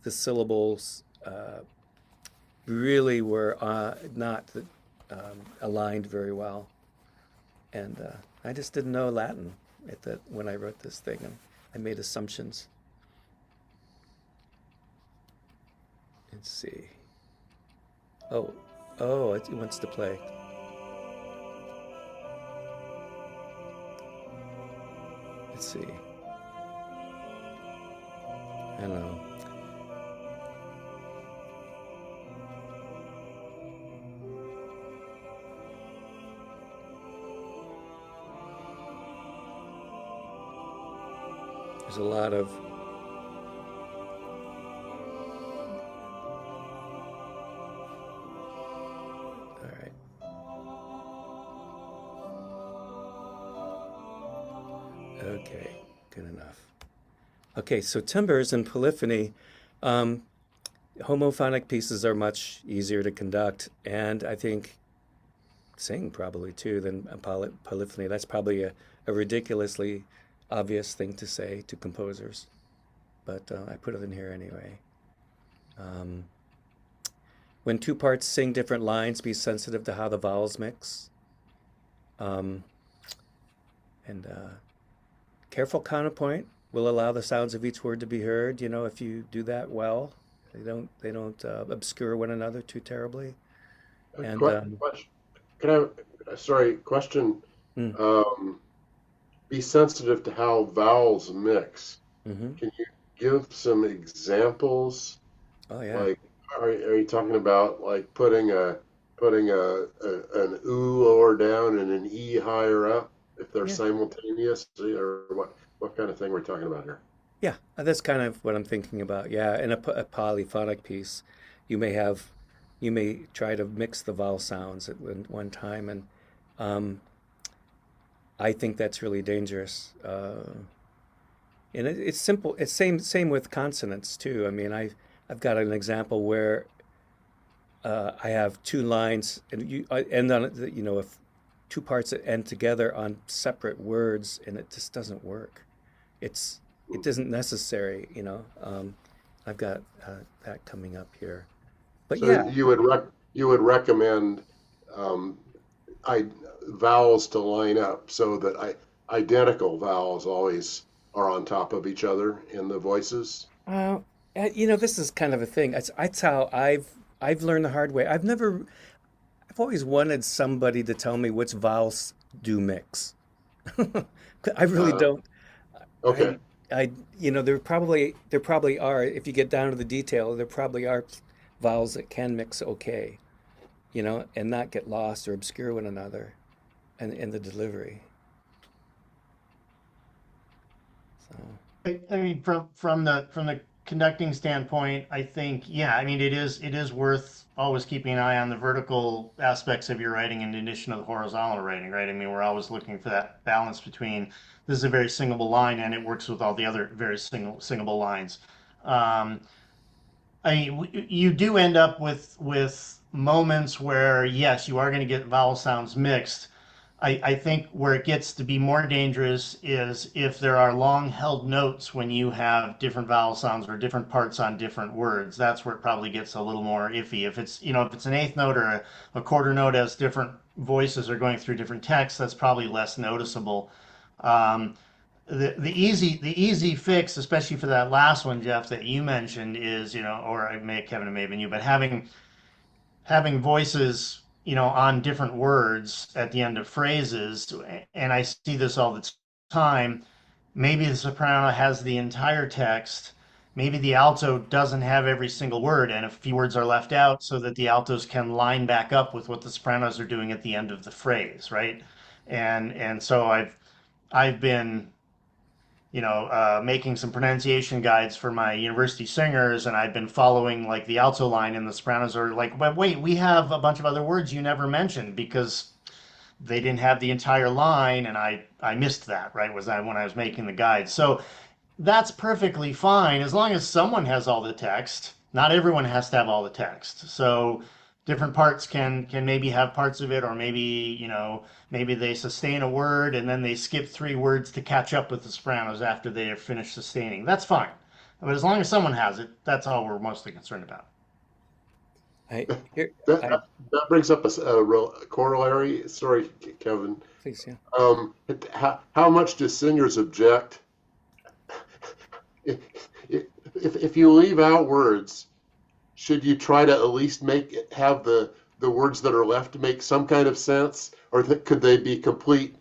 the syllables really were not aligned very well, and I just didn't know Latin when I wrote this thing, and I made assumptions. Let's see. Oh, it wants to play. Let's see. Hello. There's a lot of Okay, so timbres and polyphony, homophonic pieces are much easier to conduct, and I think sing probably too than polyphony. That's probably a ridiculously obvious thing to say to composers, but I put it in here anyway. Um, when two parts sing different lines, be sensitive to how the vowels mix. Um, and careful counterpoint will allow the sounds of each word to be heard. You know, if you do that well, they don't obscure one another too terribly. And Question. Can sorry, question. mm, Um, be sensitive to how vowels mix. hmm Can you give some examples? oh yeah, Like, are you talking about like putting an ooh lower down and an e higher up if they're yeah, simultaneous, or what kind of thing we're talking about here? yeah. That's kind of what I'm thinking about. Yeah, in a polyphonic piece, you may have, you may try to mix the vowel sounds at one time, and um, I think that's really dangerous. And it's simple. It's same with consonants too. I mean, I've got an example where I have two lines, and you I end on it. You know, if two parts that end together on separate words, and it just doesn't work. It's it isn't necessary. I've got that coming up here. But So yeah, you would recommend um, I vowels to line up so that identical vowels always are on top of each other in the voices. uh, this is kind of a thing. That's how I've learned the hard way. I've always wanted somebody to tell me which vowels do mix. I really Uh, don't. okay. I, there probably are. If you get down to the detail, there probably are vowels that can mix okay, and not get lost or obscure one another, and in the delivery. So, I mean, from the conducting standpoint, I think, yeah, I mean, it is worth always keeping an eye on the vertical aspects of your writing in addition to the horizontal writing, right? I mean, we're always looking for that balance between this is a very singable line and it works with all the other very singable lines. Um, I mean, you do end up with moments where yes, you are going to get vowel sounds mixed. I think where it gets to be more dangerous is if there are long held notes when you have different vowel sounds or different parts on different words. That's where it probably gets a little more iffy. If it's an eighth note or a quarter note as different voices are going through different texts, that's probably less noticeable. Um, the easy fix, especially for that last one, Jeff, that you mentioned, is or Kevin, it may have been you, but having voices on different words at the end of phrases, and I see this all the time. Maybe the soprano has the entire text. Maybe the alto doesn't have every single word, and a few words are left out so that the altos can line back up with what the sopranos are doing at the end of the phrase, right? And so I've been making some pronunciation guides for my university singers, and I've been following like the alto line, and the sopranos are like, "But wait, we have a bunch of other words you never mentioned," because they didn't have the entire line, and I missed that, right? Was that when I was making the guide? So that's perfectly fine as long as someone has all the text. Not everyone has to have all the text. So different parts can maybe have parts of it, or maybe they sustain a word and then they skip three words to catch up with the sopranos after they are finished sustaining. That's fine. But as long as someone has it, that's all we're mostly concerned about. I here That I that brings up a real corollary. Sorry, Kevin. please, yeah. How much do singers object if, if you leave out words? Should you try to at least have the words that are left make some kind of sense, or could they be complete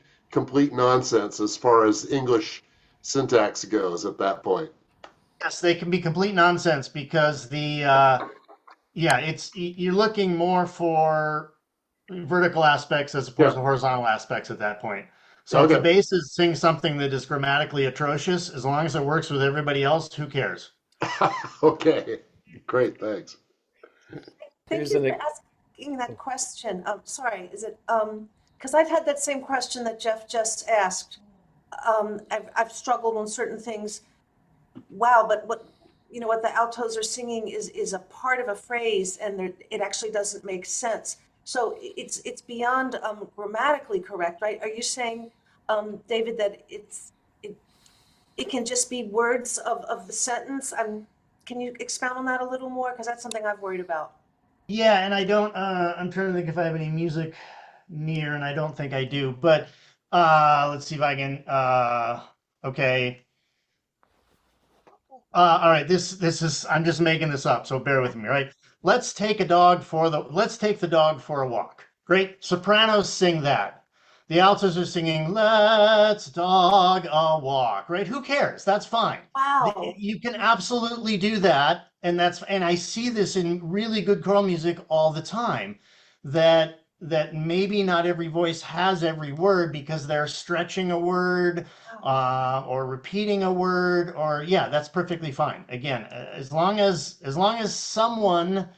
nonsense as far as English syntax goes at that point? Yes, they can be complete nonsense because yeah, you're looking more for vertical aspects as opposed Yeah. to horizontal aspects at that point. So if the Okay. bass is saying something that is grammatically atrocious, as long as it works with everybody else, who cares? Okay. Great. Thanks. Thank Here's you an for ex- asking that question. Sorry, is it, because I've had that same question that Jeff just asked. I've struggled on certain things. wow, but what the altos are singing is a part of a phrase, and it actually doesn't make sense. So it's beyond grammatically correct, right? Are you saying, David, that it, it can just be words of the sentence? Can you expound on that a little more? Because that's something I've worried about. Yeah, and I don't, I'm trying to think if I have any music near, and I don't think I do, but let's see if I can, okay. All right, this is I'm just making this up, so bear with me, right? Let's take the dog for a walk. Great. Sopranos sing that. The altos are singing "Let's dog a walk," right? Who cares? That's fine. Wow. You can absolutely do that, and I see this in really good choral music all the time. That maybe not every voice has every word because they're stretching a word or repeating a word, or yeah, that's perfectly fine. Again, as long as the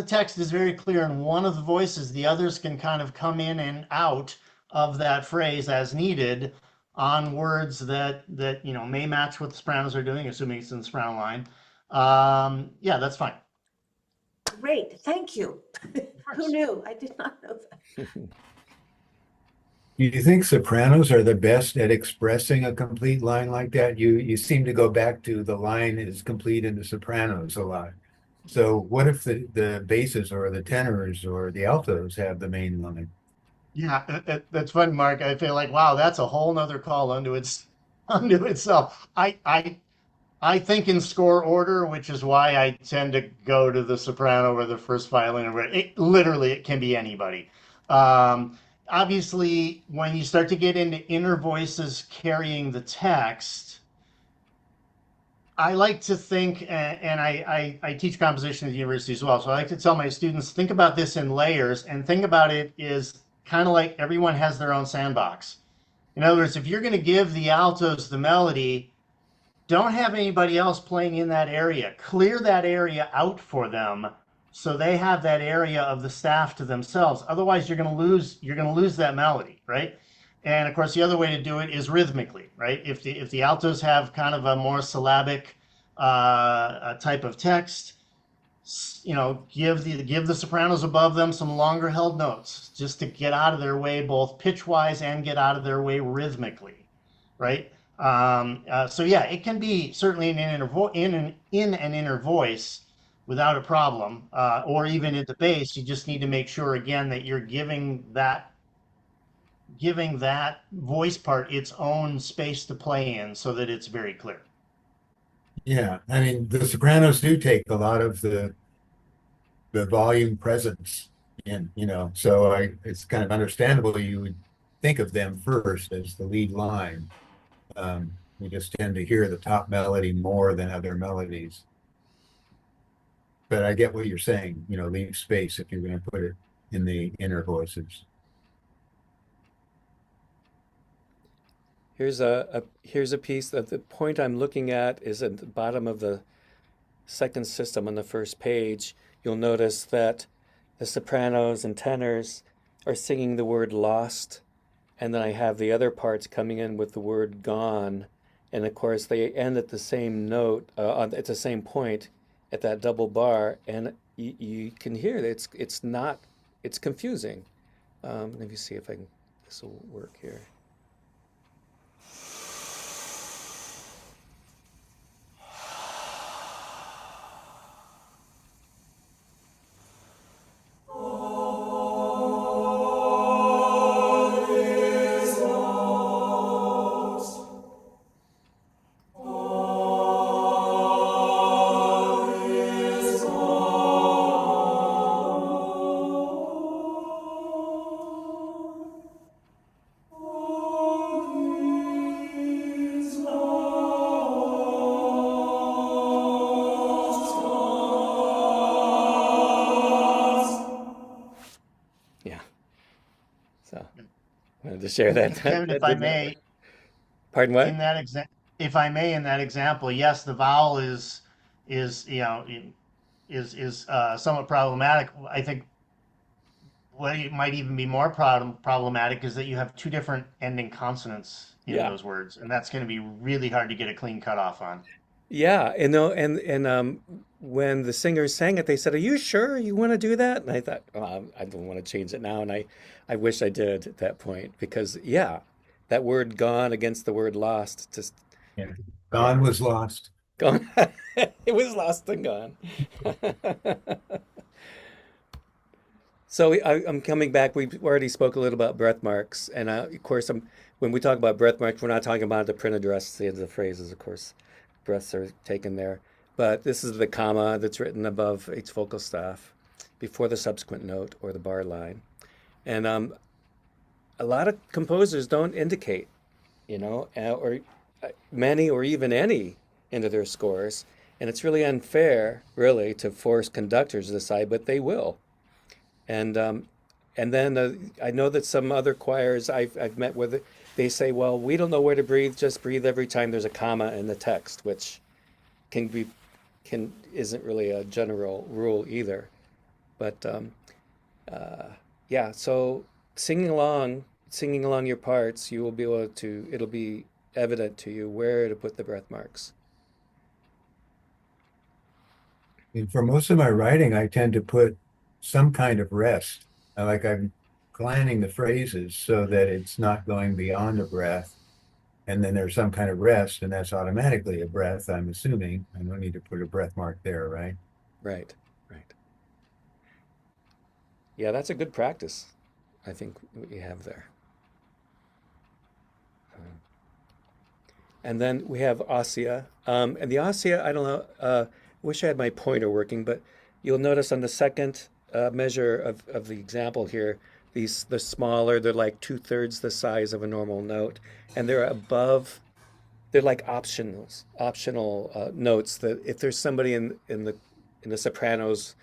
text is very clear in one of the voices, the others can kind of come in and out of that phrase as needed on words that may match what the sopranos are doing, assuming it's in the soprano line. Yeah, that's fine. Great, thank you. Who knew? I did not know that. Do you think sopranos are the best at expressing a complete line like that? You seem to go back to the line is complete in the sopranos a lot. So what if the basses or the tenors or the altos have the main line? Yeah, that's fun, Mark. I feel like wow, that's a whole nother call unto itself. I think in score order, which is why I tend to go to the soprano or the first violin. Or literally, it can be anybody. Um, Obviously, when you start to get into inner voices carrying the text, I like to think, and I teach composition at the university as well. So I like to tell my students, think about this in layers, and think about it is kind of like everyone has their own sandbox. In other words, if you're going to give the altos the melody, don't have anybody else playing in that area. Clear that area out for them so they have that area of the staff to themselves. Otherwise, you're going to lose that melody, right? And of course, the other way to do it is rhythmically, right? If the altos have kind of a more syllabic type of text, give the sopranos above them some longer held notes just to get out of their way, both pitch wise and get out of their way rhythmically, right? So yeah, it can be certainly in an inner voice without a problem, or even at the bass. You just need to make sure again that you're giving that voice part its own space to play in so that it's very clear. Yeah, I mean the sopranos do take a lot of the volume presence in, so it's kind of understandable you would think of them first as the lead line. We just tend to hear the top melody more than other melodies. But I get what you're saying, leave space if you're going to put it in the inner voices. Here's a piece that the point I'm looking at is at the bottom of the second system on the first page. You'll notice that the sopranos and tenors are singing the word lost, and then I have the other parts coming in with the word gone, and of course they end at the same note, at the same point, at that double bar, and you can hear that it's confusing. Let me see if this will work here. Yeah. So I wanted to share that. Kevin, if I may, Pardon what? if I may, in that example, yes, the vowel is somewhat problematic. I think what might even be more problematic is that you have two different ending consonants in Yeah. those words, and that's going to be really hard to get a clean cutoff on. Yeah, and when the singers sang it, they said, "Are you sure you want to do that?" And I thought, oh, I don't want to change it now, and I wish I did at that point because yeah, that word "gone" against the word "lost" just Yeah. yeah, Gone was lost. gone. It was lost and gone. So I'm coming back. We already spoke a little about breath marks, and of course, when we talk about breath marks, we're not talking about the print address, the end of the phrases. Of course, breaths are taken there, but this is the comma that's written above each vocal staff, before the subsequent note or the bar line. And a lot of composers don't indicate, or many or even any into their scores, and it's really unfair, really, to force conductors to decide, but they will. And then I know that some other choirs I've met with, they say, well, we don't know where to breathe, just breathe every time there's a comma in the text, which can be can isn't really a general rule either. But yeah, so singing along your parts, you will be able to. It'll be evident to you where to put the breath marks. And for most of my writing, I tend to put some kind of rest. Like I'm planning the phrases so that it's not going beyond a breath. And then there's some kind of rest, and that's automatically a breath, I'm assuming. I don't need to put a breath mark there, right? Right, right. Yeah, that's a good practice. I think what you have there. And then we have ossia. And the ossia, I don't know, wish I had my pointer working, but you'll notice on the second measure of the example here, the smaller, they're like two-thirds the size of a normal note, and they're like optional notes that if there's somebody in the sopranos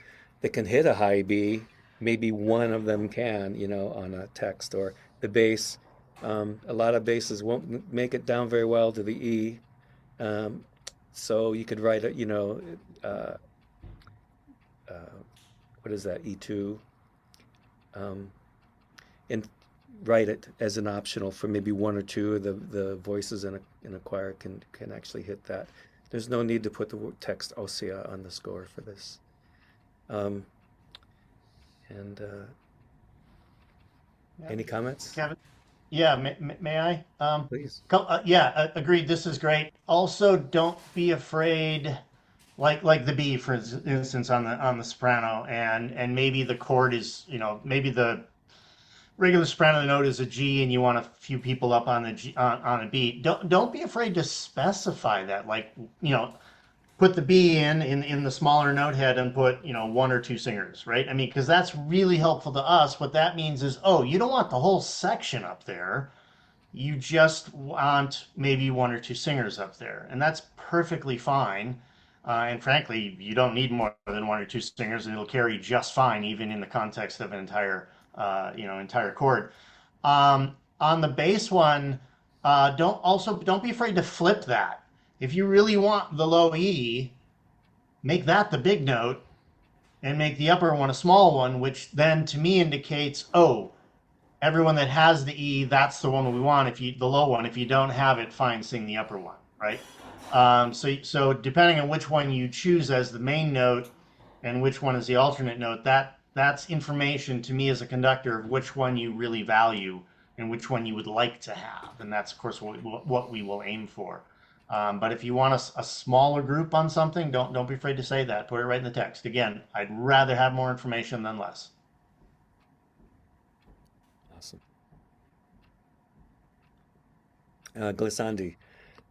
that can hit a high B, maybe one of them can, on a text or the bass. A lot of basses won't make it down very well to the E. Um, so you could write it, uh, uh, what is that, E2, um, and write it as an optional for maybe one or two of the voices in a choir can actually hit that. There's no need to put the text ossia on the score for this. Um, and Yeah. any comments, Kevin? Yeah, may I? please? Yeah, agreed. This is great. Also, don't be afraid, like the B, for instance, on the soprano, and maybe the chord is, maybe the regular soprano note is a G, and you want a few people up on the G on a B. Don't be afraid to specify that. Like, put the B in the smaller note head and put, one or two singers, right? I mean, because that's really helpful to us. What that means is, oh, you don't want the whole section up there. You just want maybe one or two singers up there, and that's perfectly fine. And frankly, you don't need more than one or two singers, and it'll carry just fine, even in the context of an entire chord. On the bass one, don't be afraid to flip that. If you really want the low E, make that the big note and make the upper one a small one, which then to me indicates, oh, everyone that has the E, that's the one we want. The low one, if you don't have it, fine, sing the upper one, right? So depending on which one you choose as the main note and which one is the alternate note, that's information to me as a conductor of which one you really value and which one you would like to have, and that's of course what we will aim for. But if you want a smaller group on something, don't be afraid to say that. Put it right in the text. Again, I'd rather have more information than less. Awesome. Glissandi.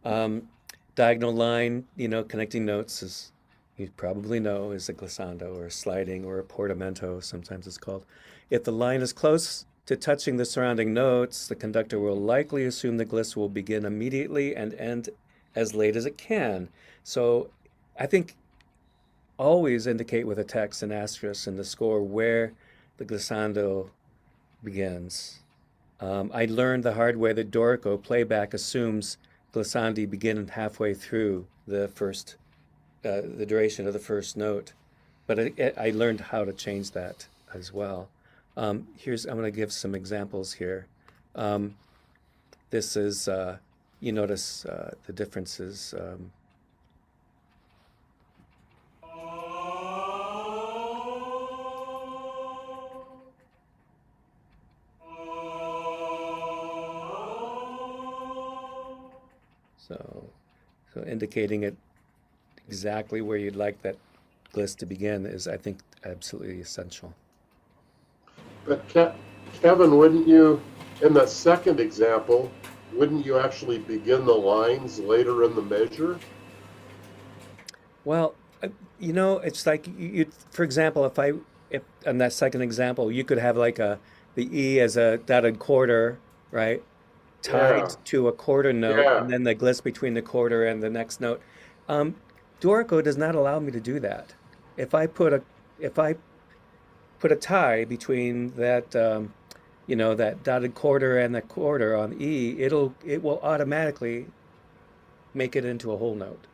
Um, Diagonal line, connecting notes, as you probably know, is a glissando or a sliding or a portamento, sometimes it's called. If the line is close to touching the surrounding notes, the conductor will likely assume the gliss will begin immediately and end as late as it can. So I think always indicate with a text and asterisk in the score where the glissando begins. I learned the hard way that Dorico playback assumes glissandi begin halfway through the duration of the first note, but I learned how to change that as well. I'm going to give some examples here. This is, you notice the differences. indicating it exactly where you'd like that gliss to begin is, I think, absolutely essential. But Kevin, wouldn't you, in that second example, wouldn't you actually begin the lines later in the measure? Well, it's like for example, if on that second example, you could have like the E as a dotted quarter, right? Tied Yeah, to a quarter note, yeah. and then the gliss between the quarter and the next note. Um, Dorico does not allow me to do that. If I put a if I put a tie between that that dotted quarter and the quarter on E, it will automatically make it into a whole note.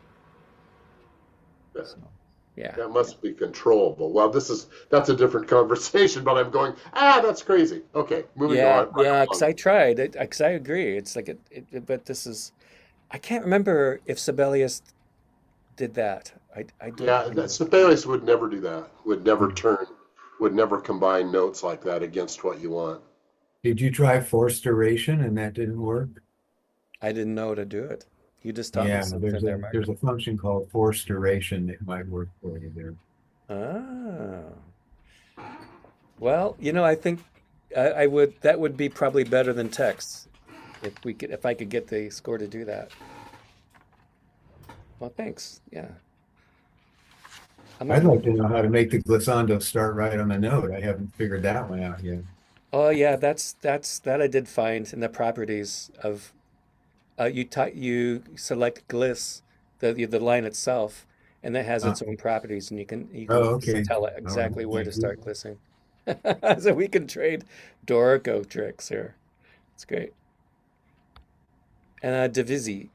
Yeah. So, yeah. That must be controllable. Well, that's a different conversation, but I'm going, that's crazy. Okay, moving Yeah, on, right yeah, because along. I tried it, because I agree. It's like but this is, I can't remember if Sibelius did that. I don't Yeah, remember. Sibelius would never do that. Would never combine notes like that against what you want. Did you try forced duration and that didn't work? I didn't know to do it. You just taught me Yeah, something there, Mark. there's a function called forced duration that might work for you there. Ah, well, I think that would be probably better than text if I could get the score to do that. Well, thanks. Yeah. I'm I'd not, like to know how to make the glissando start right on the note. I haven't figured that one out yet. oh yeah, that I did find in the properties of you select gliss, the line itself, and that has Uh, its own properties, and you can oh, okay. tell it All right. exactly where to Thank you. start glissing. So we can trade Dorico tricks here. It's great. And divisi.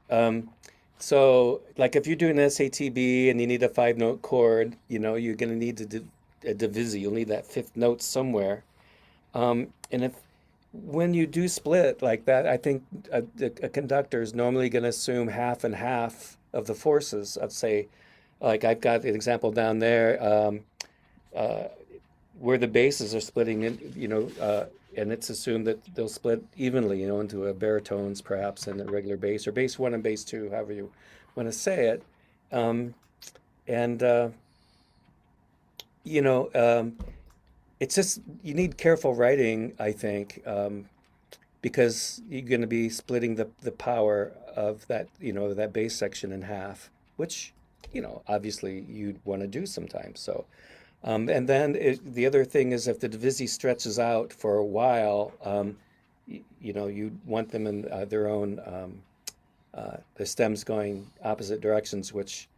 So like if you're doing SATB and you need a five note chord, you're going to need a divisi. You'll need that fifth note somewhere. And if when you do split like that, I think a conductor is normally going to assume half and half of the forces of, say, like I've got an example down there, uh, where the basses are splitting in, and it's assumed that they'll split evenly, into a baritones perhaps and a regular bass, or bass one and bass two, however you want to say it. Um, and you know, it's just you need careful writing, I think, because you're going to be splitting the power of that bass section in half, which obviously you'd want to do sometimes. So, and then the other thing is if the divisi stretches out for a while, you want them in their own the stems going opposite directions, which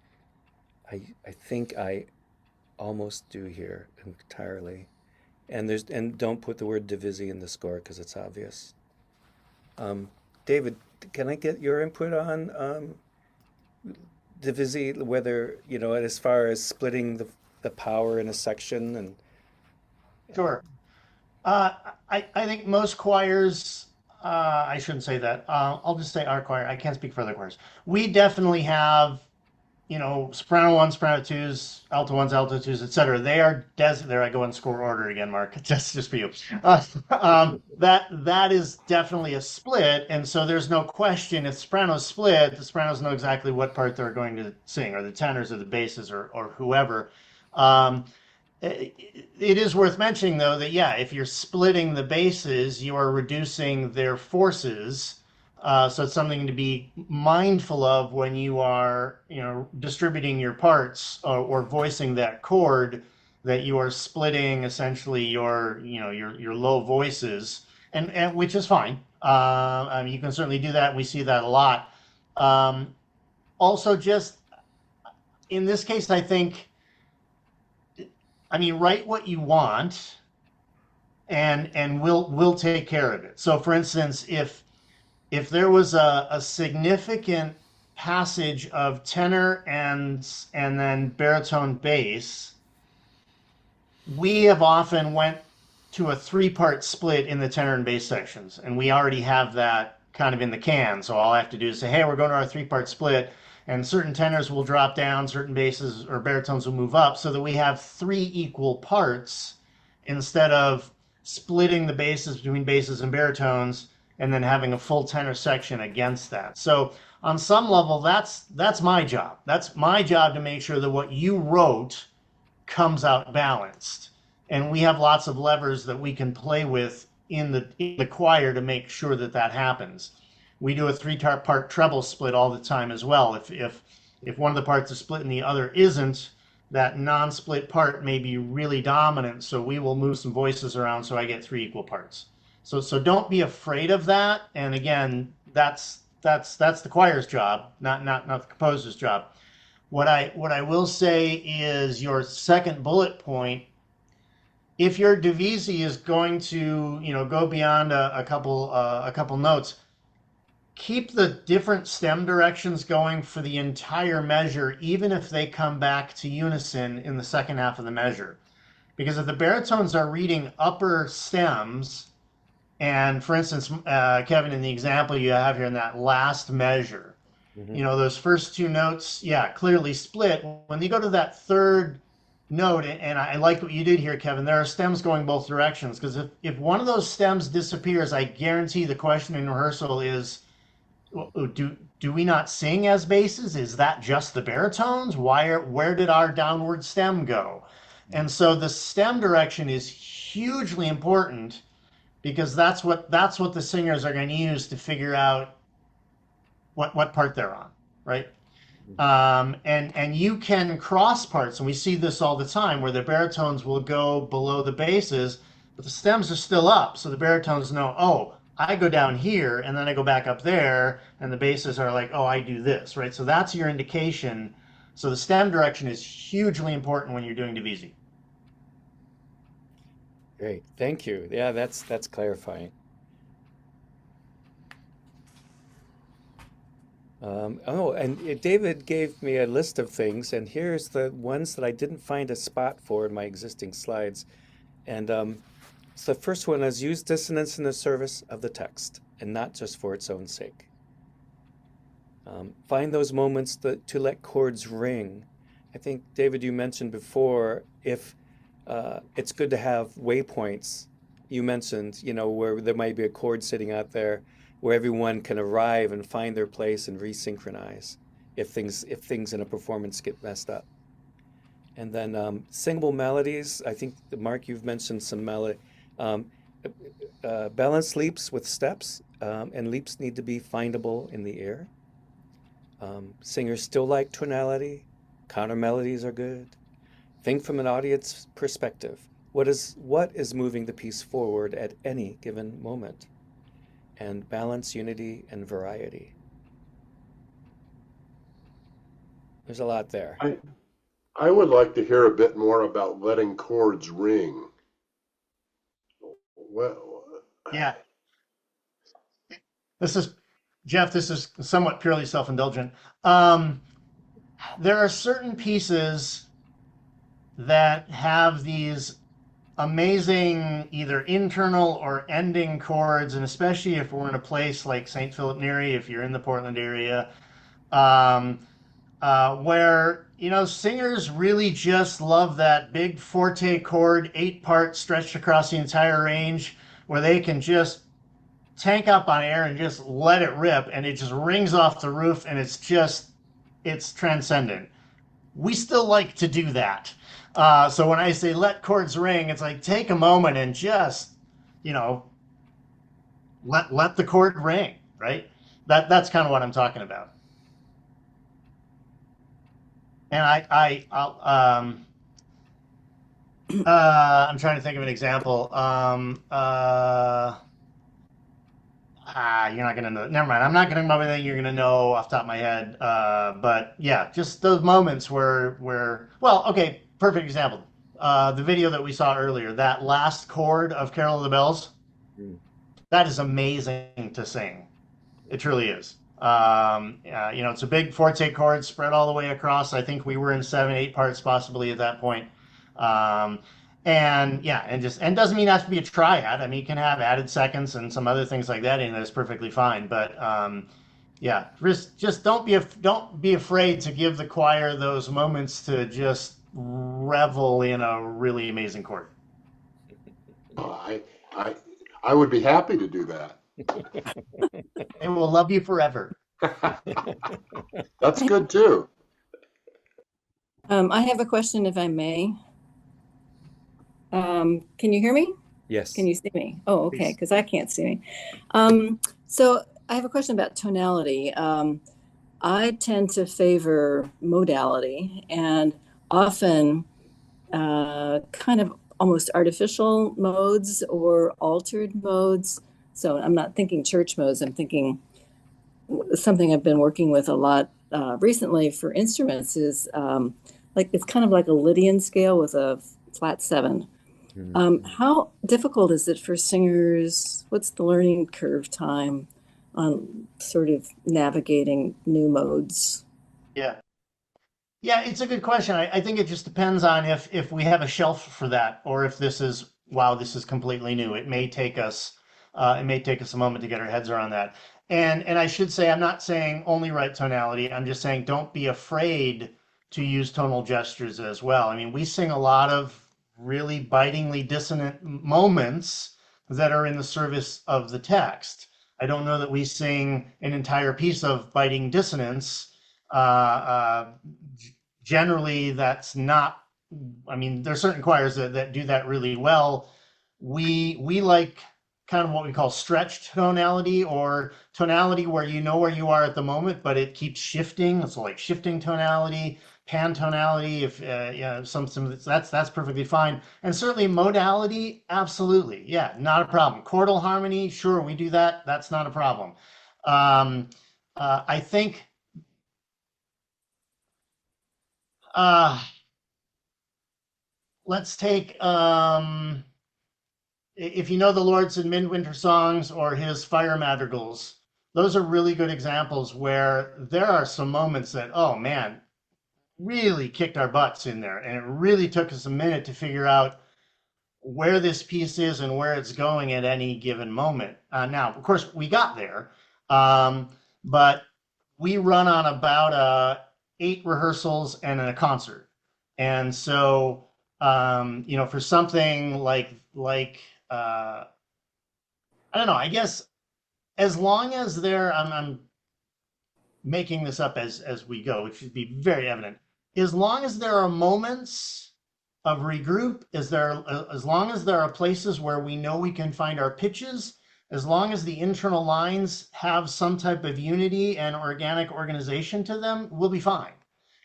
I think I almost do here entirely. And don't put the word divisi in the score because it's obvious. Um, David, can I get your input on divisi, whether, as far as splitting the power in a section and Sure. Uh, I think most choirs, I shouldn't say that. I'll just say our choir. I can't speak for other choirs. We definitely have, soprano ones, soprano twos, alto ones, alto twos, etc. They are there. I go in score order again, Mark. Just for you. That is definitely a split, and so there's no question if sopranos split, the sopranos know exactly what part they're going to sing, or the tenors, or the basses, or whoever. Um, it is worth mentioning, though, that yeah, if you're splitting the basses, you are reducing their forces. So it's something to be mindful of when you are, distributing your parts or voicing that chord. That you are splitting essentially your low voices, and which is fine. You can certainly do that. We see that a lot. Um, Also, just in this case, write what you want, and we'll take care of it. So, for instance, if there was a significant passage of tenor and then baritone bass, we have often went to a three-part split in the tenor and bass sections, and we already have that kind of in the can. So all I have to do is say, hey, we're going to our three-part split, and certain tenors will drop down, certain basses or baritones will move up, so that we have three equal parts instead of splitting the basses between basses and baritones and then having a full tenor section against that. So on some level, that's my job. That's my job to make sure that what you wrote comes out balanced. And we have lots of levers that we can play with in the choir to make sure that that happens. We do a three-part treble split all the time as well. If one of the parts is split and the other isn't, that non-split part may be really dominant, so we will move some voices around so I get three equal parts. So don't be afraid of that. And again, that's the choir's job, not the composer's job. What I will say is your second bullet point. If your divisi is going to go beyond a couple notes, keep the different stem directions going for the entire measure, even if they come back to unison in the second half of the measure. Because if the baritones are reading upper stems, and for instance, Kevin, in the example you have here in that last measure, those first two notes, clearly split. When you go to that third note, and I like what you did here, Kevin, there are stems going both directions. Because if one of those stems disappears, I guarantee the question in rehearsal is, do we not sing as basses? Is that just the baritones? Where did our downward stem go? And so the stem direction is hugely important, because that's what the singers are going to use to figure out what part they're on, right? And you can cross parts, and we see this all the time, where the baritones will go below the basses, but the stems are still up, so the baritones know, oh, I go down here, and then I go back up there, and the basses are like, oh, I do this, right? So that's your indication. So the stem direction is hugely important when you're doing divisi. Great, thank you. Yeah, that's clarifying. And David gave me a list of things, and here's the ones that I didn't find a spot for in my existing slides. And so the first one is use dissonance in the service of the text and not just for its own sake. Find those moments to let chords ring. I think, David, you mentioned before, if it's good to have waypoints. You mentioned, where there might be a chord sitting out there where everyone can arrive and find their place and resynchronize if things in a performance get messed up. And then singable melodies. I think, Mark, you've mentioned some melody. Balance leaps with steps, and leaps need to be findable in the ear. Singers still like tonality. Counter melodies are good. Think from an audience perspective. What is moving the piece forward at any given moment? And balance, unity, and variety. There's a lot there. I would like to hear a bit more about letting chords ring. Well, yeah. Jeff, this is somewhat purely self-indulgent. There are certain pieces that have these amazing either internal or ending chords, and especially if we're in a place like St. Philip Neri, if you're in the Portland area, where singers really just love that big forte chord, 8-part stretched across the entire range, where they can just tank up on air and just let it rip, and it just rings off the roof, and it's transcendent. We still like to do that. So when I say let chords ring, it's like take a moment and just, let the chord ring, right? That's kind of what I'm talking about. And I'm trying to think of an example. You're not gonna know. Never mind. I'm not gonna know anything you're gonna know off the top of my head. But yeah, just those moments where well, okay, perfect example. The video that we saw earlier, that last chord of Carol of the Bells, that is amazing to sing. It truly is. It's a big forte chord spread all the way across. I think we were in 7-8 parts possibly at that point. And doesn't mean it has to be a triad. I mean, you can have added seconds and some other things like that, and that's perfectly fine. But just don't be afraid to give the choir those moments to just revel in a really amazing chord. I would be happy to do that. They will love you forever. That's good too. I have a question, if I may. Can you hear me? Yes. Can you see me? Oh, okay, Please. because I can't see me. So I have a question about tonality. I tend to favor modality and often kind of almost artificial modes or altered modes. So I'm not thinking church modes, I'm thinking something I've been working with a lot recently for instruments is like it's kind of like a Lydian scale with a flat seven. How difficult is it for singers? What's the learning curve time on sort of navigating new modes? Yeah. Yeah, it's a good question. I think it just depends on if we have a shelf for that, or if this is, wow, this is completely new. It may take us a moment to get our heads around that. And I should say, I'm not saying only right tonality. I'm just saying don't be afraid to use tonal gestures as well. I mean, we sing a lot of really bitingly dissonant moments that are in the service of the text. I don't know that we sing an entire piece of biting dissonance. Generally, that's not, I mean, there's certain choirs that do that really well. We like kind of what we call stretched tonality, or tonality where you know where you are at the moment, but it keeps shifting. So like shifting tonality, pan tonality, if yeah, some that's perfectly fine. And certainly modality, absolutely, yeah, not a problem. Chordal harmony, sure, we do that. That's not a problem. I think uh, let's take if you know the Lord's and Midwinter songs or his fire madrigals. Those are really good examples where there are some moments that, oh man, really kicked our butts in there, and it really took us a minute to figure out where this piece is and where it's going at any given moment. Now, of course, we got there, but we run on about 8 rehearsals and a concert, and so for something like I don't know. I guess as long as I'm making this up as we go, which should be very evident. As long as there are moments of regroup, as long as there are places where we know we can find our pitches, as long as the internal lines have some type of unity and organic organization to them, we'll be fine.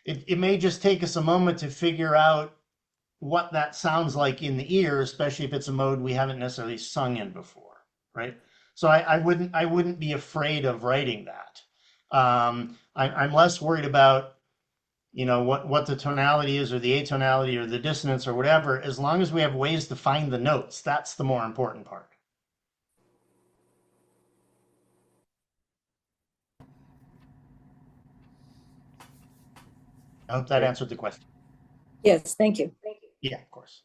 It may just take us a moment to figure out what that sounds like in the ear, especially if it's a mode we haven't necessarily sung in before, right? So I wouldn't be afraid of writing that. I'm less worried about what the tonality is, or the atonality, or the dissonance, or whatever. As long as we have ways to find the notes, that's the more important part. I hope that answered the question. Yes, thank you. Yeah, of course.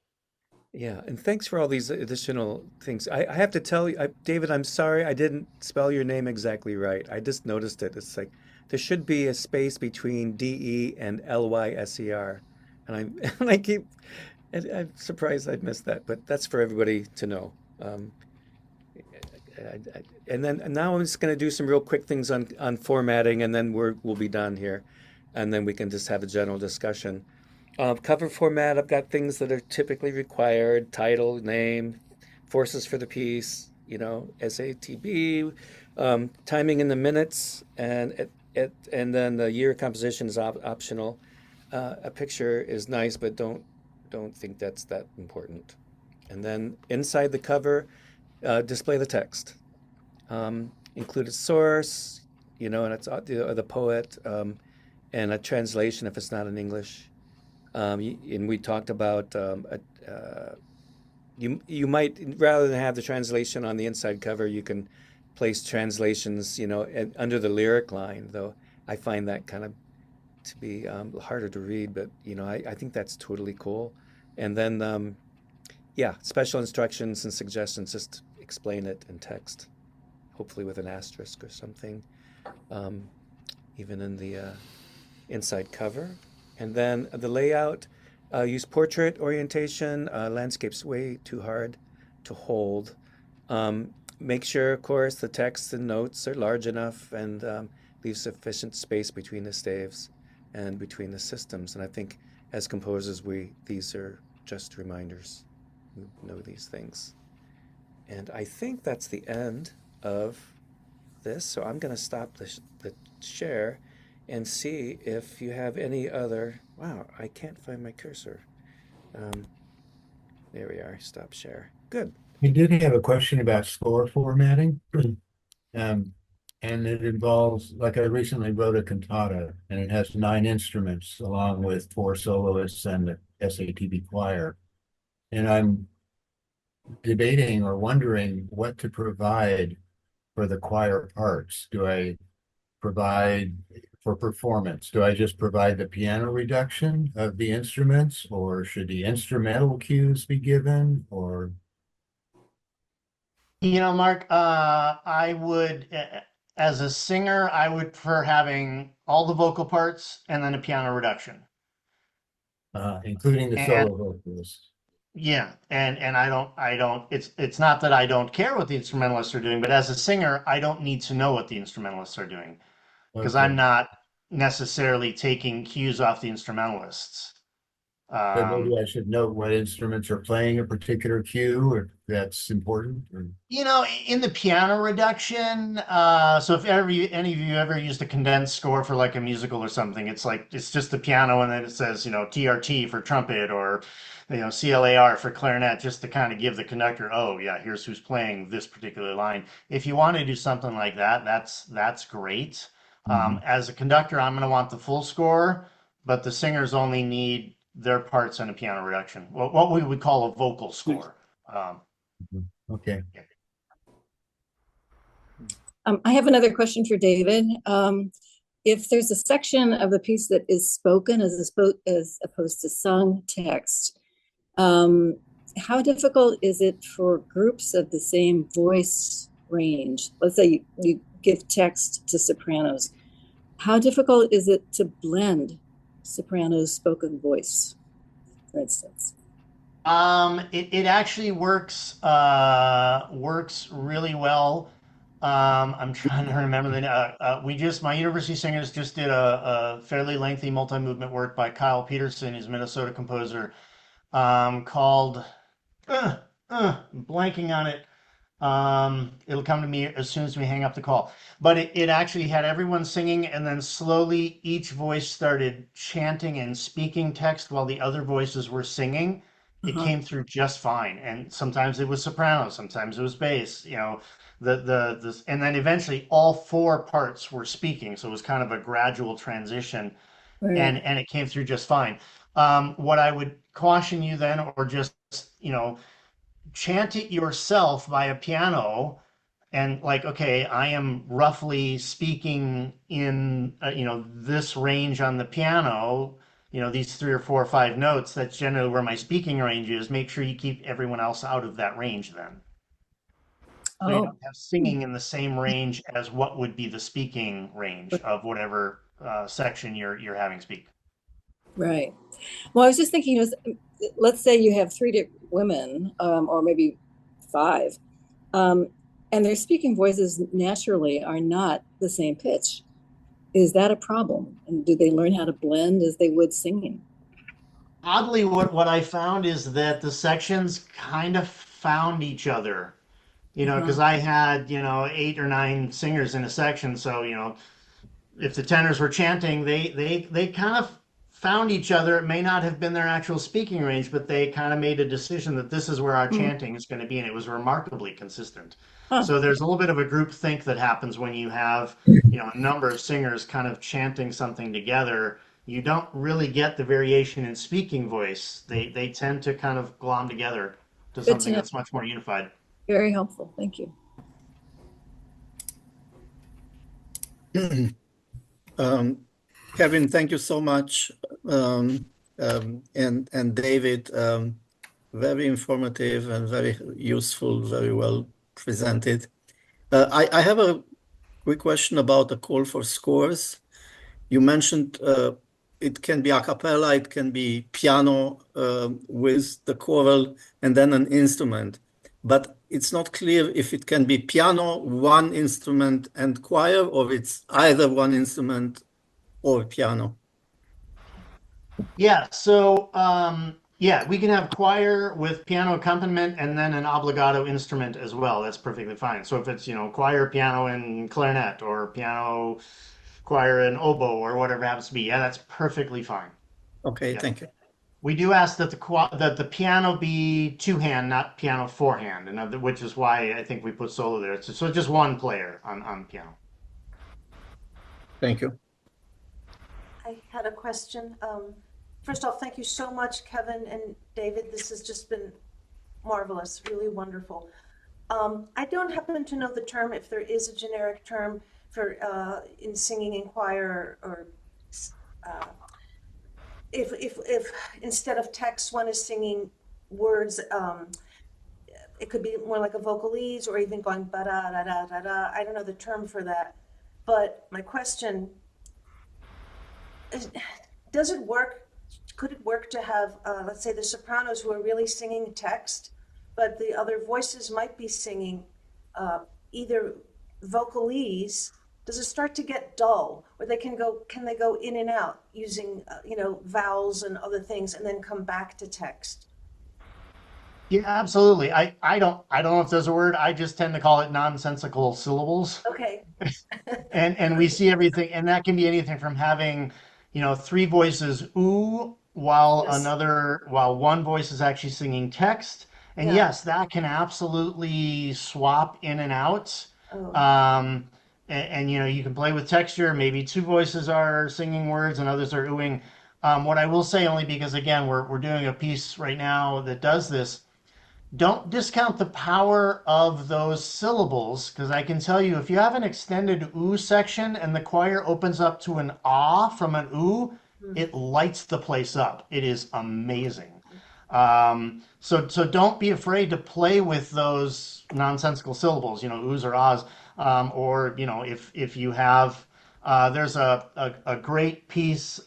Yeah, and thanks for all these additional things. I have to tell you, David, I'm sorry I didn't spell your name exactly right. I just noticed it. It's like there should be a space between DE and LYSER. And I'm and I keep and I'm surprised I missed that, but that's for everybody to know. Um, and then and now I'm just going to do some real quick things on formatting, and then we'll be done here, and then we can just have a general discussion. Cover format, I've got things that are typically required: title, name, forces for the piece, SATB, timing in the minutes, and then the year composition is optional. A picture is nice, but don't think that's that important. And then inside the cover, display the text. Include a source, and it's the poet, and a translation if it's not in English. And we talked about you might, rather than have the translation on the inside cover, you can place translations, under the lyric line. Though I find that kind of to be harder to read, but I think that's totally cool. And then special instructions and suggestions. Just explain it in text, hopefully with an asterisk or something, even in the inside cover. And then the layout, use portrait orientation. Landscape's way too hard to hold. Make sure, of course, the text and notes are large enough, and leave sufficient space between the staves and between the systems. And I think as composers, these are just reminders. We know these things. And I think that's the end of this. So I'm going to stop the share and see if you have any other. Wow, I can't find my cursor. There we are. Stop share. Good. We did have a question about score formatting. And it involves, like I recently wrote a cantata, and it has 9 instruments along with 4 soloists and the SATB choir. And I'm debating or wondering what to provide for the choir parts. Do I provide for performance? Do I just provide the piano reduction of the instruments, or should the instrumental cues be given, or? You know, Mark, I would, as a singer, I would prefer having all the vocal parts and then a piano reduction. Including the And solo vocalist. yeah, and I don't, it's not that I don't care what the instrumentalists are doing, but as a singer, I don't need to know what the instrumentalists are doing because Okay. I'm not necessarily taking cues off the instrumentalists. But maybe I should note what instruments are playing a particular cue, if that's important. Or... You know, in the piano reduction, so if any of you ever used a condensed score for like a musical or something, it's just the piano and then it says, TRT for trumpet or, CLAR for clarinet, just to kind of give the conductor, oh yeah, here's who's playing this particular line. If you want to do something like that, that's great. As a conductor, I'm going to want the full score, but the singers only need their parts and a piano reduction. What we would call a vocal score. Okay. I have another question for David. If there's a section of the piece that is spoken as opposed to sung text, how difficult is it for groups of the same voice range? Let's say you give text to sopranos. How difficult is it to blend soprano's spoken voice, for instance? It actually works really well. I'm trying to remember my university singers just did a fairly lengthy multi-movement work by Kyle Peterson, who's a Minnesota composer, called blanking on it. It'll come to me as soon as we hang up the call. But it actually had everyone singing, and then slowly each voice started chanting and speaking text while the other voices were singing. It came through just fine. And sometimes it was soprano, sometimes it was bass, and then eventually all 4 parts were speaking. So it was kind of a gradual transition, Right. and it came through just fine. What I would caution you then, or just, chant it yourself by a piano and okay, I am roughly speaking in, this range on the piano, these 3 or 4 or 5 notes, that's generally where my speaking range is. Make sure you keep everyone else out of that range then. So you don't have singing in the same range as what would be the speaking range of whatever section you're having speak. Right. Well, I was just thinking, let's say you have 3 different women, or maybe 5, and their speaking voices naturally are not the same pitch. Is that a problem? And do they learn how to blend as they would singing? Oddly, what I found is that the sections kind of found each other, because I had, 8 or 9 singers in a section. So, if the tenors were chanting, they kind of found each other. It may not have been their actual speaking range, but they kind of made a decision that this is where our chanting is going to be, and it was remarkably consistent. So there's a little bit of a group think that happens when you have, a number of singers kind of chanting something together. You don't really get the variation in speaking voice. They tend to kind of glom together to something that's much more unified. Very helpful. Thank you. Kevin, thank you so much. And David, very informative and very useful, very well presented. I have a quick question about the call for scores. You mentioned it can be a cappella, it can be piano with the choral and then an instrument. But it's not clear if it can be piano, one instrument, and choir, or it's either one instrument or piano. Yeah, so yeah, we can have choir with piano accompaniment and then an obligato instrument as well. That's perfectly fine. So if it's, choir, piano, and clarinet, or piano, choir, and oboe, or whatever it happens to be, yeah, that's perfectly fine. Okay, Yeah. thank you. We do ask that the piano be two-hand, not piano four-hand, and which is why I think we put solo there. So just one player on piano. Thank you. I had a question. First off, thank you so much, Kevin and David. This has just been marvelous, really wonderful. I don't happen to know the term, if there is a generic term for in singing in choir, or if instead of text one is singing words, it could be more like a vocalese, or even going ba da da da da da. I don't know the term for that, but my question is, does it work? Could it work to have, let's say, the sopranos who are really singing text, but the other voices might be singing either vocalese? Does it start to get dull, or can they go in and out using vowels and other things, and then come back to text? Yeah, absolutely. I don't know if there's a word. I just tend to call it nonsensical syllables. Okay. And we see everything, and that can be anything from having, three voices ooh, while Yes. while one voice is actually singing text. And Yeah. yes, that can absolutely swap in and out. Oh. And you can play with texture. Maybe two voices are singing words and others are oohing. What I will say, only because again we're doing a piece right now that does this, don't discount the power of those syllables, because I can tell you, if you have an extended ooh section and the choir opens up to an ah from an ooh, it lights the place up. It is amazing. So don't be afraid to play with those nonsensical syllables, oohs or ahs, or if you have. There's a great piece,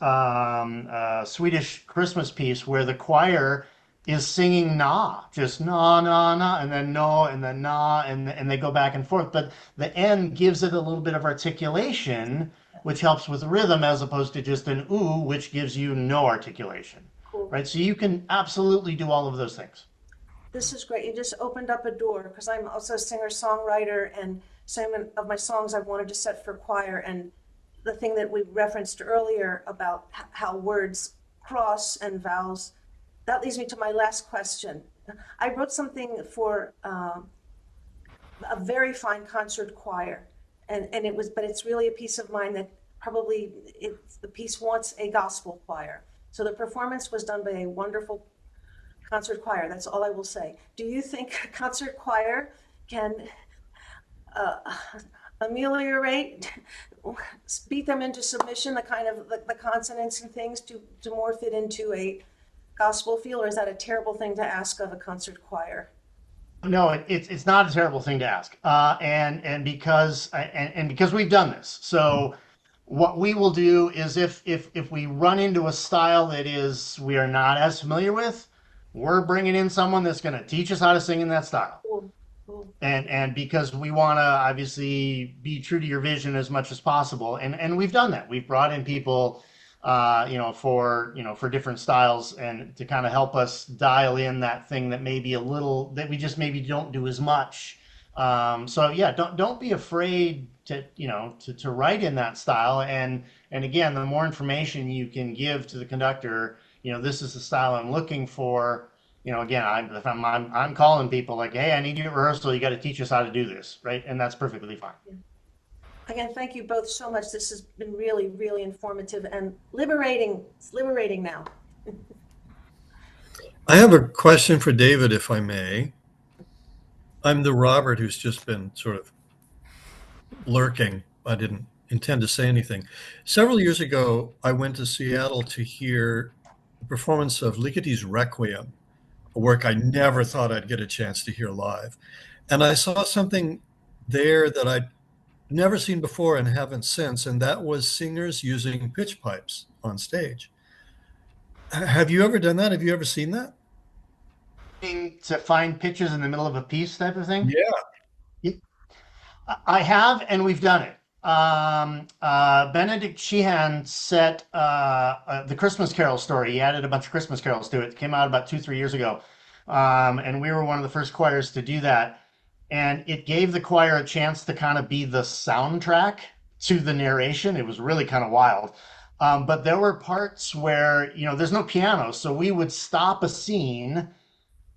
Swedish Christmas piece, where the choir is singing na, just na na na, and then no, and then na, and they go back and forth. But the end gives it a little bit of articulation, which helps with rhythm, as opposed to just an ooh, which gives you no articulation. Cool. Right? So you can absolutely do all of those things. This is great. You just opened up a door, because I'm also a singer-songwriter, and some of my songs I've wanted to set for choir. And the thing that we referenced earlier about how words cross and vowels, that leads me to my last question. I wrote something for a very fine concert choir, but it's really a piece of mine that probably the piece wants a gospel choir. So the performance was done by a wonderful concert choir. That's all I will say. Do you think a concert choir can ameliorate, beat them into submission, the kind of the consonants and things to morph it into a gospel feel, or is that a terrible thing to ask of a concert choir? No, it's not a terrible thing to ask, and because we've done this. So what we will do is, if we run into a style that we are not as familiar with, we're bringing in someone that's going to teach us how to sing in that style. Cool. Cool. And because we want to obviously be true to your vision as much as possible, and we've done that. We've brought in people, for different styles, and to kind of help us dial in that thing that maybe that we just maybe don't do as much. So yeah, don't be afraid to write in that style. And again, the more information you can give to the conductor, this is the style I'm looking for. Again, I'm calling people like, hey, I need you at rehearsal. You got to teach us how to do this, right? And that's perfectly fine. Yeah. Again, thank you both so much. This has been really, really informative and liberating. It's liberating now. I have a question for David, if I may. I'm the Robert who's just been sort of lurking. I didn't intend to say anything. Several years ago, I went to Seattle to hear the performance of Ligoti's Requiem, a work I never thought I'd get a chance to hear live. And I saw something there that I'd never seen before and haven't since, and that was singers using pitch pipes on stage. Have you ever done that? Have you ever seen that? to find pitches in the middle of a piece type of thing? Yeah. I have, and we've done it. Benedict Sheehan set the Christmas Carol story. He added a bunch of Christmas carols to it. It came out about 2-3 years ago. And we were one of the first choirs to do that. And it gave the choir a chance to kind of be the soundtrack to the narration. It was really kind of wild. But there were parts where, there's no piano. So we would stop a scene,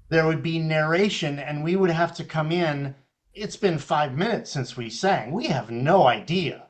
there would be narration, and we would have to come in. It's been 5 minutes since we sang. We have no idea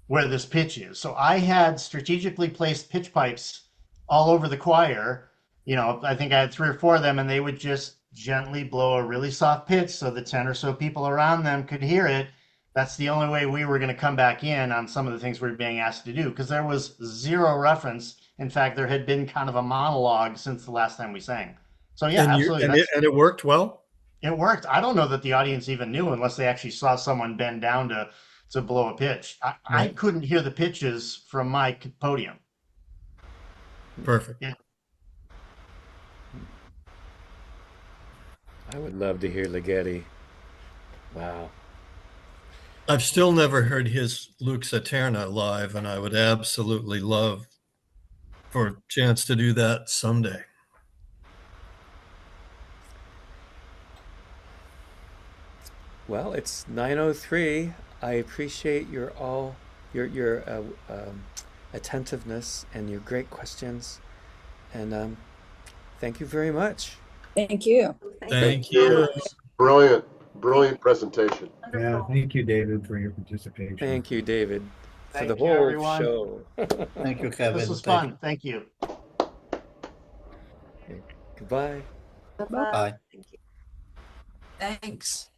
where this pitch is. So I had strategically placed pitch pipes all over the choir. I think I had 3 or 4 of them, and they would just gently blow a really soft pitch so the 10 or so people around them could hear it. That's the only way we were going to come back in on some of the things we were being asked to do, because there was zero reference. In fact, there had been kind of a monologue since the last time we sang. So yeah, absolutely. And it worked well? It worked. I don't know that the audience even knew unless they actually saw someone bend down to blow a pitch. I couldn't hear the pitches from my podium. Perfect. Yeah. I would love to hear Ligeti. Wow. I've still never heard his Lux Aeterna live, and I would absolutely love for a chance to do that someday. Well, it's 9:03. I appreciate your attentiveness and your great questions, and thank you very much. Thank you. Thank you. Brilliant presentation. Yeah, thank you, David, for your participation. Thank you, David, for Thank the you, whole everyone. show. Thank you, Kevin. This was fun. Thank you. Goodbye. Bye-bye. Bye. Thank you. Thanks.